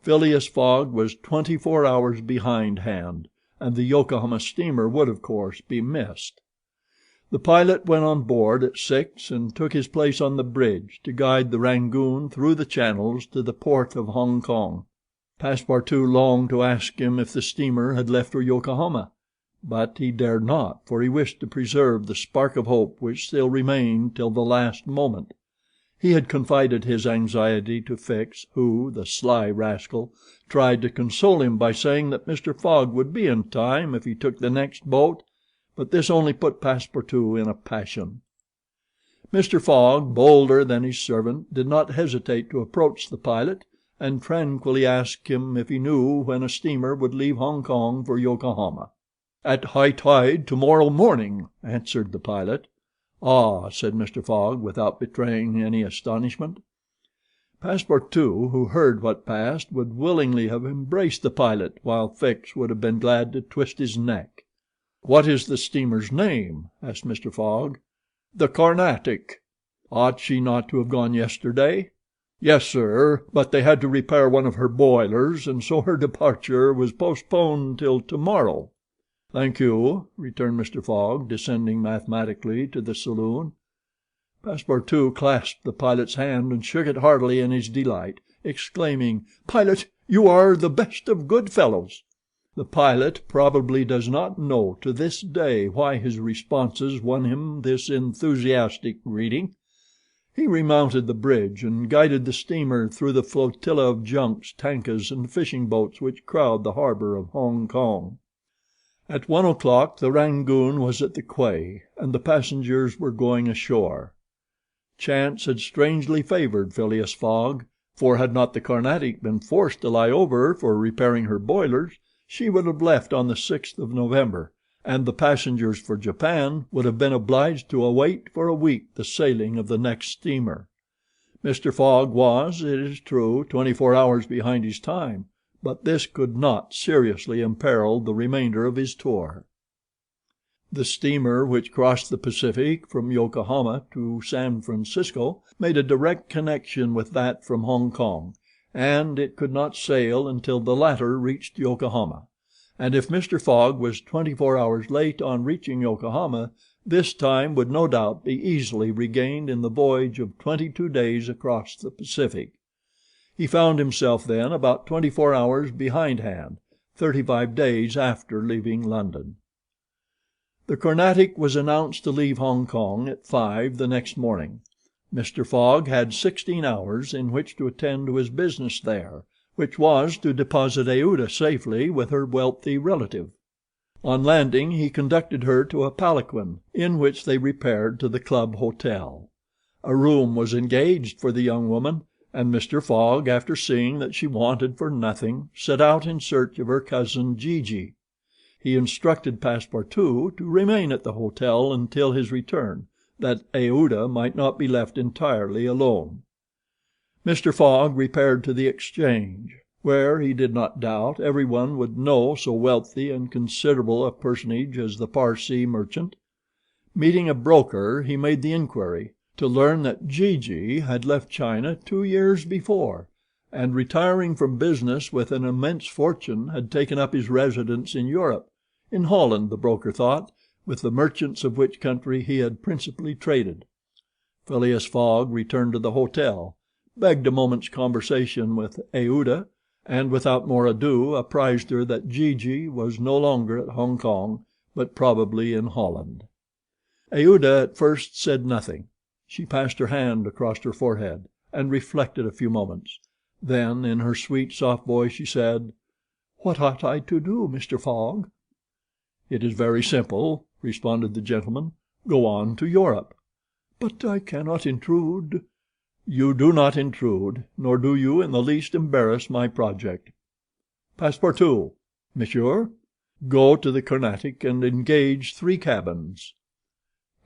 Phileas Fogg was 24 hours behindhand, and the Yokohama steamer would, of course, be missed. The pilot went on board at 6 and took his place on the bridge to guide the Rangoon through the channels to the port of Hong Kong. Passepartout longed to ask him if the steamer had left for Yokohama, but he dared not, for he wished to preserve the spark of hope which still remained till the last moment. He had confided his anxiety to Fix, who, the sly rascal, tried to console him by saying that Mr. Fogg would be in time if he took the next boat, but this only put Passepartout in a passion. Mr. Fogg, bolder than his servant, did not hesitate to approach the pilot and tranquilly ask him if he knew when a steamer would leave Hong Kong for Yokohama. "At high tide tomorrow morning," answered the pilot. "Ah," said Mr. Fogg, without betraying any astonishment. Passepartout, who heard what passed, would willingly have embraced the pilot, while Fix would have been glad to twist his neck. "What is the steamer's name?" asked Mr. Fogg. "The Carnatic." "Ought she not to have gone yesterday?" "Yes, sir, but they had to repair one of her boilers, and so her departure was postponed till tomorrow." "Thank you," returned Mr. Fogg, descending mathematically to the saloon. Passepartout clasped the pilot's hand and shook it heartily in his delight, exclaiming, "Pilot, you are the best of good fellows." The pilot probably does not know to this day why his responses won him this enthusiastic greeting. He remounted the bridge and guided the steamer through the flotilla of junks, tankas, and fishing boats which crowd the harbor of Hong Kong. At 1 o'clock the Rangoon was at the quay, and the passengers were going ashore. Chance had strangely favored Phileas Fogg, for had not the Carnatic been forced to lie over for repairing her boilers, she would have left on the 6th of November, and the passengers for Japan would have been obliged to await for a week the sailing of the next steamer. Mr. Fogg was, it is true, 24 hours behind his time, but this could not seriously imperil the remainder of his tour. The steamer which crossed the Pacific from Yokohama to San Francisco made a direct connection with that from Hong Kong, and it could not sail until the latter reached Yokohama, and if Mr. Fogg was 24 hours late on reaching Yokohama, this time would no doubt be easily regained in the voyage of 22 days across the Pacific. He found himself then about 24 hours behindhand, 35 days after leaving London. The Carnatic was announced to leave Hong Kong at 5 the next morning. Mr. Fogg had 16 hours in which to attend to his business there, which was to deposit Aouda safely with her wealthy relative. On landing he conducted her to a palanquin, in which they repaired to the club hotel. A room was engaged for the young woman, and Mr. Fogg, after seeing that she wanted for nothing, set out in search of her cousin Gigi. He instructed Passepartout to remain at the hotel until his return, that Aouda might not be left entirely alone. Mr. Fogg repaired to the Exchange, where, he did not doubt, everyone would know so wealthy and considerable a personage as the Parsee merchant. Meeting a broker, he made the inquiry, to learn that Gigi had left China 2 years before, and retiring from business with an immense fortune had taken up his residence in Europe, in Holland, the broker thought, with the merchants of which country he had principally traded. Phileas Fogg returned to the hotel, begged a moment's conversation with Aouda, and without more ado apprised her that Gigi was no longer at Hong Kong, but probably in Holland. Aouda at first said nothing. She passed her hand across her forehead, and reflected a few moments. Then, in her sweet, soft voice, she said, "What ought I to do, Mr. Fogg?" "It is very simple," responded the gentleman. "Go on to Europe." "But I cannot intrude." You do not intrude, nor do you in the least embarrass my project. Passepartout, monsieur, go to the Carnatic and engage 3 cabins."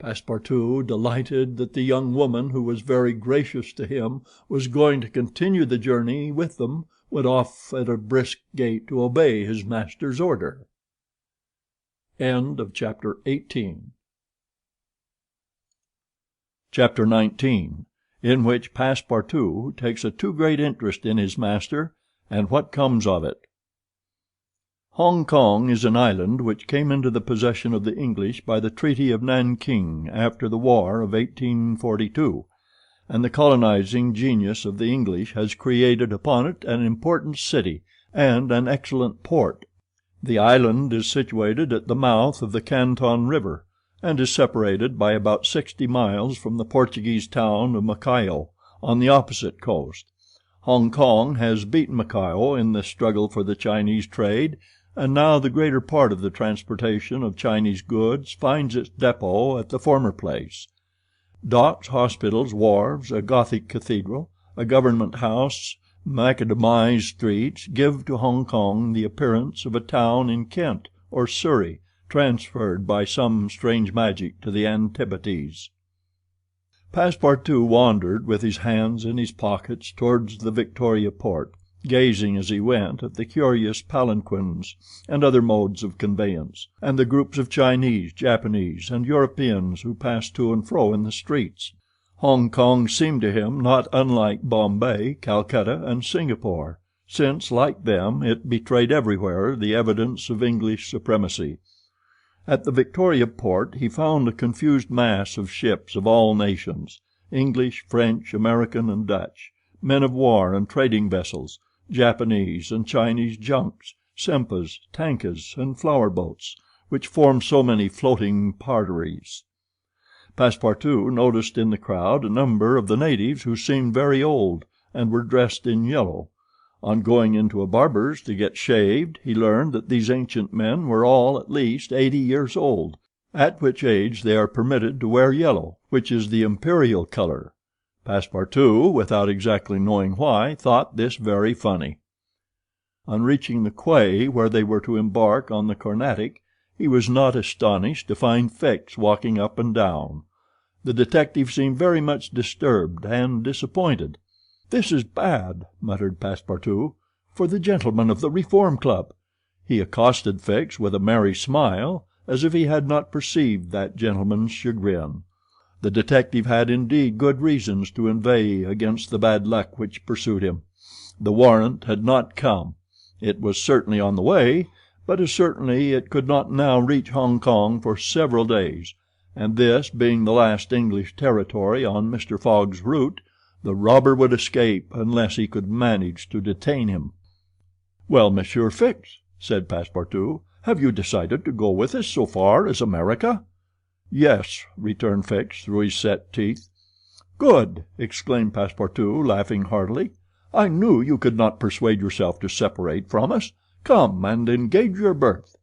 Passepartout, delighted that the young woman, who was very gracious to him, was going to continue the journey with them, went off at a brisk gait to obey his master's order. Chapter 19, in which Passepartout takes a too great interest in his master, and what comes of it. Hong Kong is an island which came into the possession of the English by the Treaty of Nanking after the War of 1842, and the colonizing genius of the English has created upon it an important city and an excellent port. The island is situated at the mouth of the Canton River, and is separated by about 60 miles from the Portuguese town of Macao, on the opposite coast. Hong Kong has beaten Macao in the struggle for the Chinese trade, and now the greater part of the transportation of Chinese goods finds its depot at the former place. Docks, hospitals, wharves, a Gothic cathedral, a government house, macadamized streets give to Hong Kong the appearance of a town in Kent or Surrey, transferred by some strange magic to the Antipodes. Passepartout wandered with his hands in his pockets towards the Victoria port, gazing as he went at the curious palanquins and other modes of conveyance, and the groups of Chinese, Japanese, and Europeans who passed to and fro in the streets. Hong Kong seemed to him not unlike Bombay, Calcutta, and Singapore, since, like them, it betrayed everywhere the evidence of English supremacy. At the Victoria port he found a confused mass of ships of all nations, English, French, American, and Dutch, men of war and trading vessels, Japanese and Chinese junks, sempas, tankas, and flower boats, which formed so many floating parterres. Passepartout noticed in the crowd a number of the natives who seemed very old, and were dressed in yellow. On going into a barber's to get shaved, he learned that these ancient men were all at least 80 years old, at which age they are permitted to wear yellow, which is the imperial color. Passepartout, without exactly knowing why, thought this very funny. On reaching the quay where they were to embark on the Carnatic, he was not astonished to find Fix walking up and down. The detective seemed very much disturbed and disappointed. "This is bad," muttered Passepartout, "for the gentlemen of the Reform Club." He accosted Fix with a merry smile, as if he had not perceived that gentleman's chagrin. The detective had indeed good reasons to inveigh against the bad luck which pursued him. The warrant had not come. It was certainly on the way, but as certainly it could not now reach Hong Kong for several days, and this being the last English territory on Mr. Fogg's route, the robber would escape unless he could manage to detain him. "Well, Monsieur Fix," said Passepartout, "have you decided to go with us so far as America?" "Yes," returned Fix through his set teeth. "Good!" exclaimed Passepartout, laughing heartily. "I knew you could not persuade yourself to separate from us. Come and engage your berth."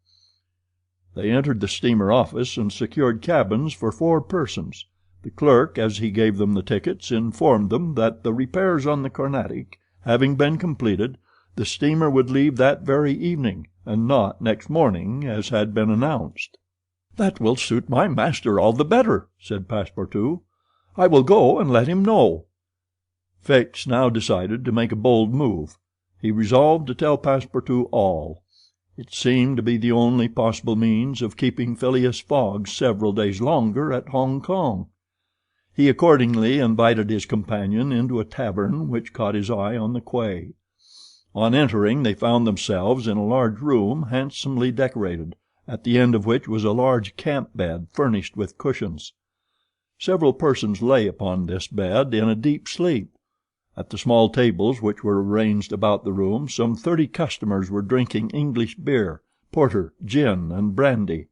They entered the steamer office and secured cabins for 4 persons. The clerk, as he gave them the tickets, informed them that the repairs on the Carnatic having been completed, the steamer would leave that very evening, and not next morning as had been announced. "That will suit my master all the better," said Passepartout. "I will go and let him know." Fix now decided to make a bold move. He resolved to tell Passepartout all. It seemed to be the only possible means of keeping Phileas Fogg several days longer at Hong Kong. He accordingly invited his companion into a tavern which caught his eye on the quay. On entering they found themselves in a large room handsomely decorated, at the end of which was a large camp bed furnished with cushions. Several persons lay upon this bed in a deep sleep. At the small tables which were arranged about the room some 30 customers were drinking English beer, porter, gin, and brandy,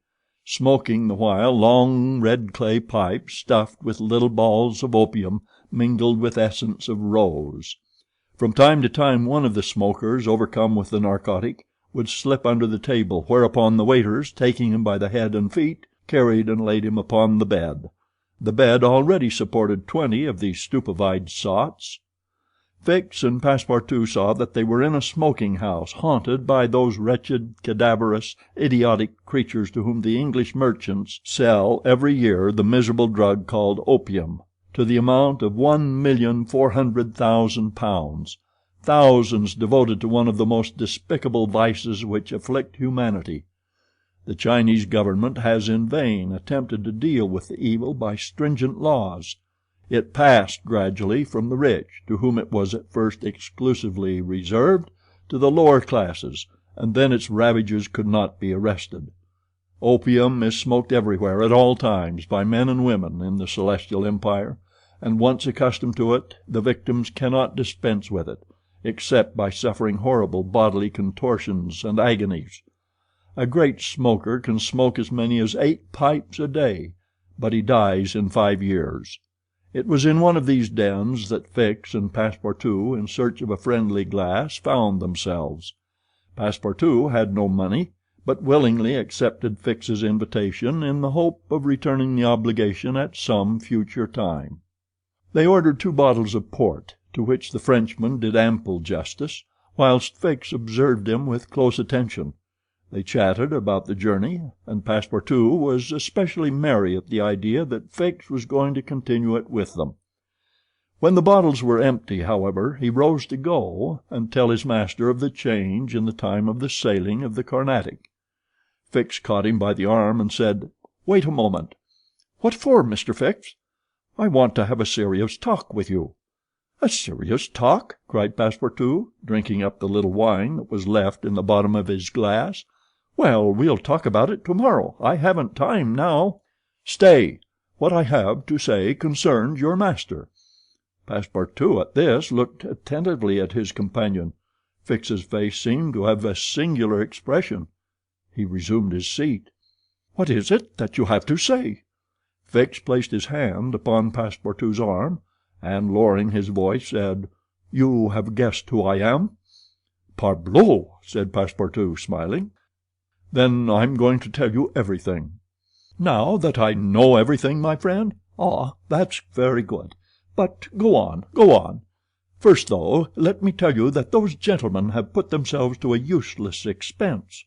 smoking the while long red clay pipes stuffed with little balls of opium mingled with essence of rose. From time to time one of the smokers, overcome with the narcotic, would slip under the table, whereupon the waiters, taking him by the head and feet, carried and laid him upon the bed. The bed already supported 20 of these stupefied sots. Fix and Passepartout saw that they were in a smoking house haunted by those wretched, cadaverous, idiotic creatures to whom the English merchants sell every year the miserable drug called opium, to the amount of £1,400,000, thousands devoted to one of the most despicable vices which afflict humanity. The Chinese government has in vain attempted to deal with the evil by stringent laws. It passed gradually from the rich, to whom it was at first exclusively reserved, to the lower classes, and then its ravages could not be arrested. Opium is smoked everywhere at all times by men and women in the Celestial Empire, and once accustomed to it the victims cannot dispense with it, except by suffering horrible bodily contortions and agonies. A great smoker can smoke as many as 8 pipes a day, but he dies in 5 years. It was in one of these dens that Fix and Passepartout, in search of a friendly glass, found themselves. Passepartout had no money, but willingly accepted Fix's invitation in the hope of returning the obligation at some future time. They ordered 2 bottles of port, to which the Frenchman did ample justice, whilst Fix observed him with close attention. They chatted about the journey, and Passepartout was especially merry at the idea that Fix was going to continue it with them. When the bottles were empty, however, he rose to go and tell his master of the change in the time of the sailing of the Carnatic. Fix caught him by the arm and said, "Wait a moment." "What for, Mr. Fix?" "I want to have a serious talk with you." "A serious talk?" cried Passepartout, drinking up the little wine that was left in the bottom of his glass. "Well, we'll talk about it tomorrow. I haven't time now." "Stay. What I have to say concerns your master." Passepartout at this looked attentively at his companion. Fix's face seemed to have a singular expression. He resumed his seat. "What is it that you have to say?" Fix placed his hand upon Passepartout's arm, and, lowering his voice, said, "You have guessed who I am?" "Parbleu!" said Passepartout, smiling. "Then I'm going to tell you everything." "Now that I know everything, my friend? Ah, that's very good. But go on, go on. First, though, let me tell you that those gentlemen have put themselves to a useless expense."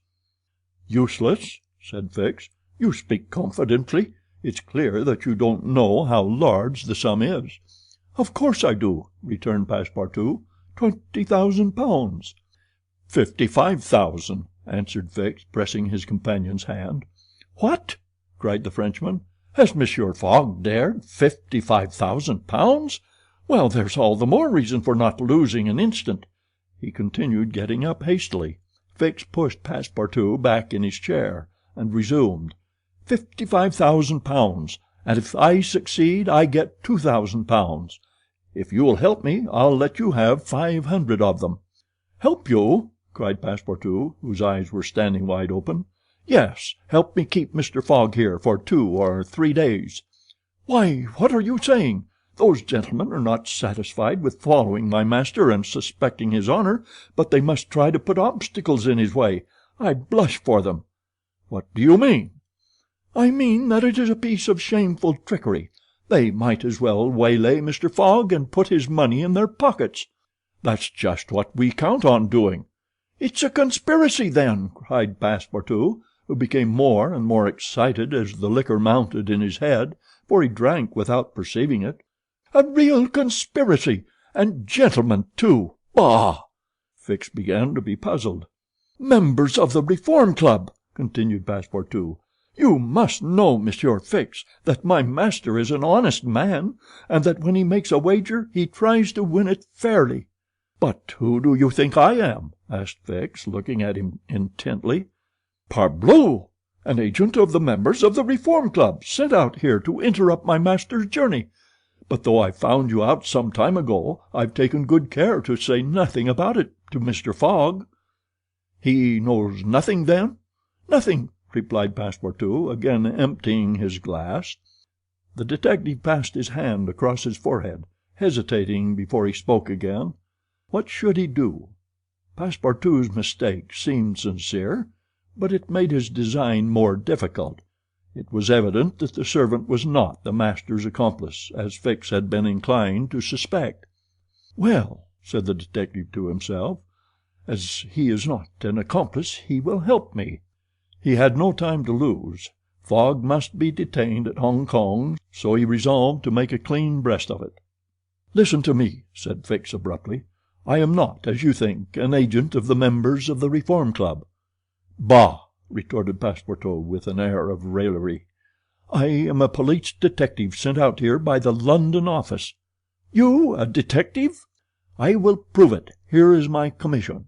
"Useless?" said Fix. "You speak confidently. It's clear that you don't know how large the sum is." "Of course I do," returned Passepartout. £20,000. "55,000," answered Fix, pressing his companion's hand. "What?" cried the Frenchman. "Has Monsieur Fogg dared £55,000? Well, there's all the more reason for not losing an instant." He continued, getting up hastily. Fix pushed Passepartout back in his chair, and resumed. £55,000, and if I succeed I get £2,000. If you will help me, I'll let you have 500 of them." "Help you?" cried Passepartout, whose eyes were standing wide open. "Yes, help me keep Mr. Fogg here for 2 or 3 days." "Why, what are you saying? Those gentlemen are not satisfied with following my master and suspecting his honor, but they must try to put obstacles in his way. I blush for them." "What do you mean?" "I mean that it is a piece of shameful trickery. They might as well waylay Mr. Fogg and put his money in their pockets." "That's just what we count on doing." "It's a conspiracy, then," cried Passepartout, who became more and more excited as the liquor mounted in his head, for he drank without perceiving it. "A real conspiracy, and gentlemen too. Bah!" Fix began to be puzzled. "Members of the Reform Club," continued Passepartout. "You must know, Monsieur Fix, that my master is an honest man, and that when he makes a wager he tries to win it fairly." "But who do you think I am?" asked Fix, looking at him intently. "Parbleu! An agent of the members of the Reform Club, sent out here to interrupt my master's journey. But though I found you out some time ago, I've taken good care to say nothing about it to Mr. Fogg." "He knows nothing, then?" "Nothing," replied Passepartout, again emptying his glass. The detective passed his hand across his forehead, hesitating before he spoke again. What should he do? Passepartout's mistake seemed sincere, but it made his design more difficult. It was evident that the servant was not the master's accomplice, as Fix had been inclined to suspect. "Well," said the detective to himself, "as he is not an accomplice, he will help me." He had no time to lose. Fogg must be detained at Hong Kong, so he resolved to make a clean breast of it. "Listen to me," said Fix abruptly. "I am not, as you think, an agent of the members of the Reform Club." "Bah!" retorted Passepartout with an air of raillery. "I am a police detective sent out here by the London office." "You a detective?" "I will prove it. Here is my commission."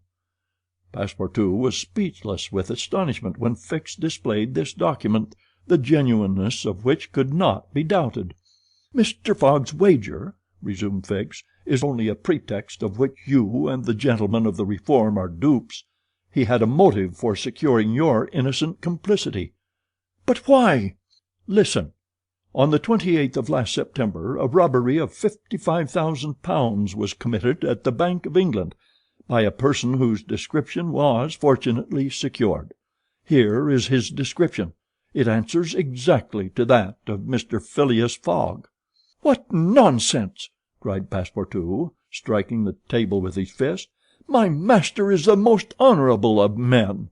Passepartout was speechless with astonishment when Fix displayed this document, the genuineness of which could not be doubted. "Mr. Fogg's wager," resumed Fix, "is only a pretext of which you and the gentlemen of the Reform are dupes. He had a motive for securing your innocent complicity." "But why?" "Listen. On the 28th of last September a robbery of £55,000 was committed at the Bank of England by a person whose description was fortunately secured. Here is his description. It answers exactly to that of Mr. Phileas Fogg." "What nonsense!" cried Passepartout, striking the table with his fist. "My master is the most honorable of men."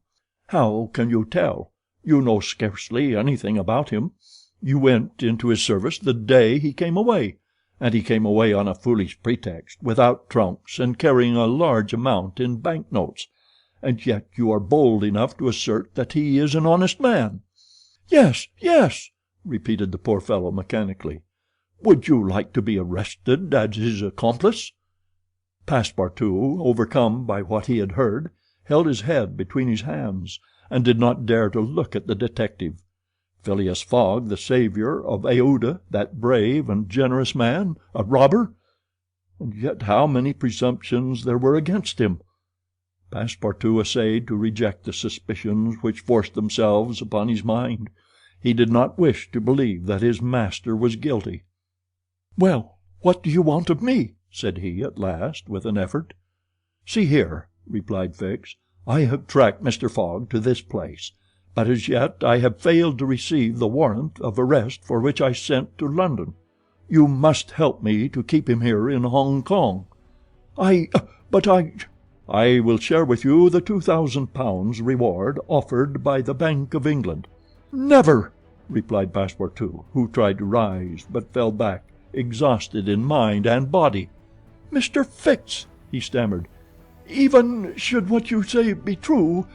"How can you tell? You know scarcely anything about him. You went into his service the day he came away, and he came away on a foolish pretext, without trunks and carrying a large amount in banknotes, and yet you are bold enough to assert that he is an honest man." "Yes, yes," repeated the poor fellow mechanically. "Would you like to be arrested as his accomplice?" Passepartout, overcome by what he had heard, held his head between his hands, and did not dare to look at the detective. Phileas Fogg, the savior of Aouda, that brave and generous man, a robber! And yet how many presumptions there were against him! Passepartout essayed to reject the suspicions which forced themselves upon his mind. He did not wish to believe that his master was guilty. "Well, what do you want of me?" said he at last, with an effort. "See here," replied Fix, "I have tracked Mr. Fogg to this place, but as yet I have failed to receive the warrant of arrest for which I sent to London. You must help me to keep him here in Hong Kong." "But I—" "I will share with you the £2,000 reward offered by the Bank of England." "Never!" replied Passepartout, who tried to rise, but fell back, exhausted in mind and body. "Mr. Fix," he stammered, "even should what you say be true,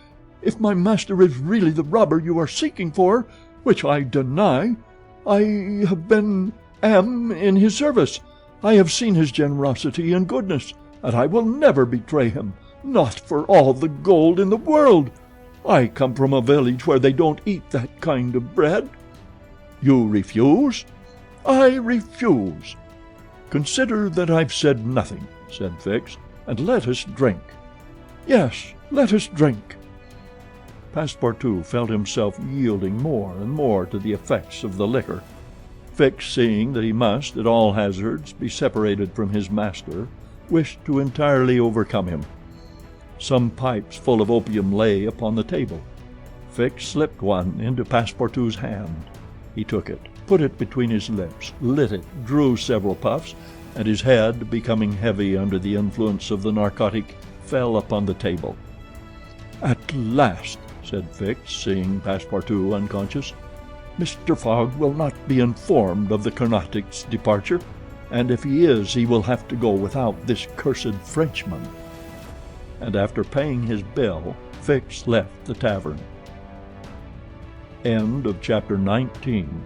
if my master is really the robber you are seeking for, which I deny, I am in his service. I have seen his generosity and goodness, and I will never betray him, not for all the gold in the world. I come from a village where they don't eat that kind of bread." "You refuse?" "I refuse." "Consider that I've said nothing," said Fix, "and let us drink." "Yes, let us drink." Passepartout felt himself yielding more and more to the effects of the liquor. Fix, seeing that he must, at all hazards, be separated from his master, wished to entirely overcome him. Some pipes full of opium lay upon the table. Fix slipped one into Passepartout's hand. He took it, put it between his lips, lit it, drew several puffs, and his head, becoming heavy under the influence of the narcotic, fell upon the table. "At last," said Fix, seeing Passepartout unconscious, "Mr. Fogg will not be informed of the Carnatic's departure, and if he is he will have to go without this cursed Frenchman." And after paying his bill, Fix left the tavern. End of chapter 19.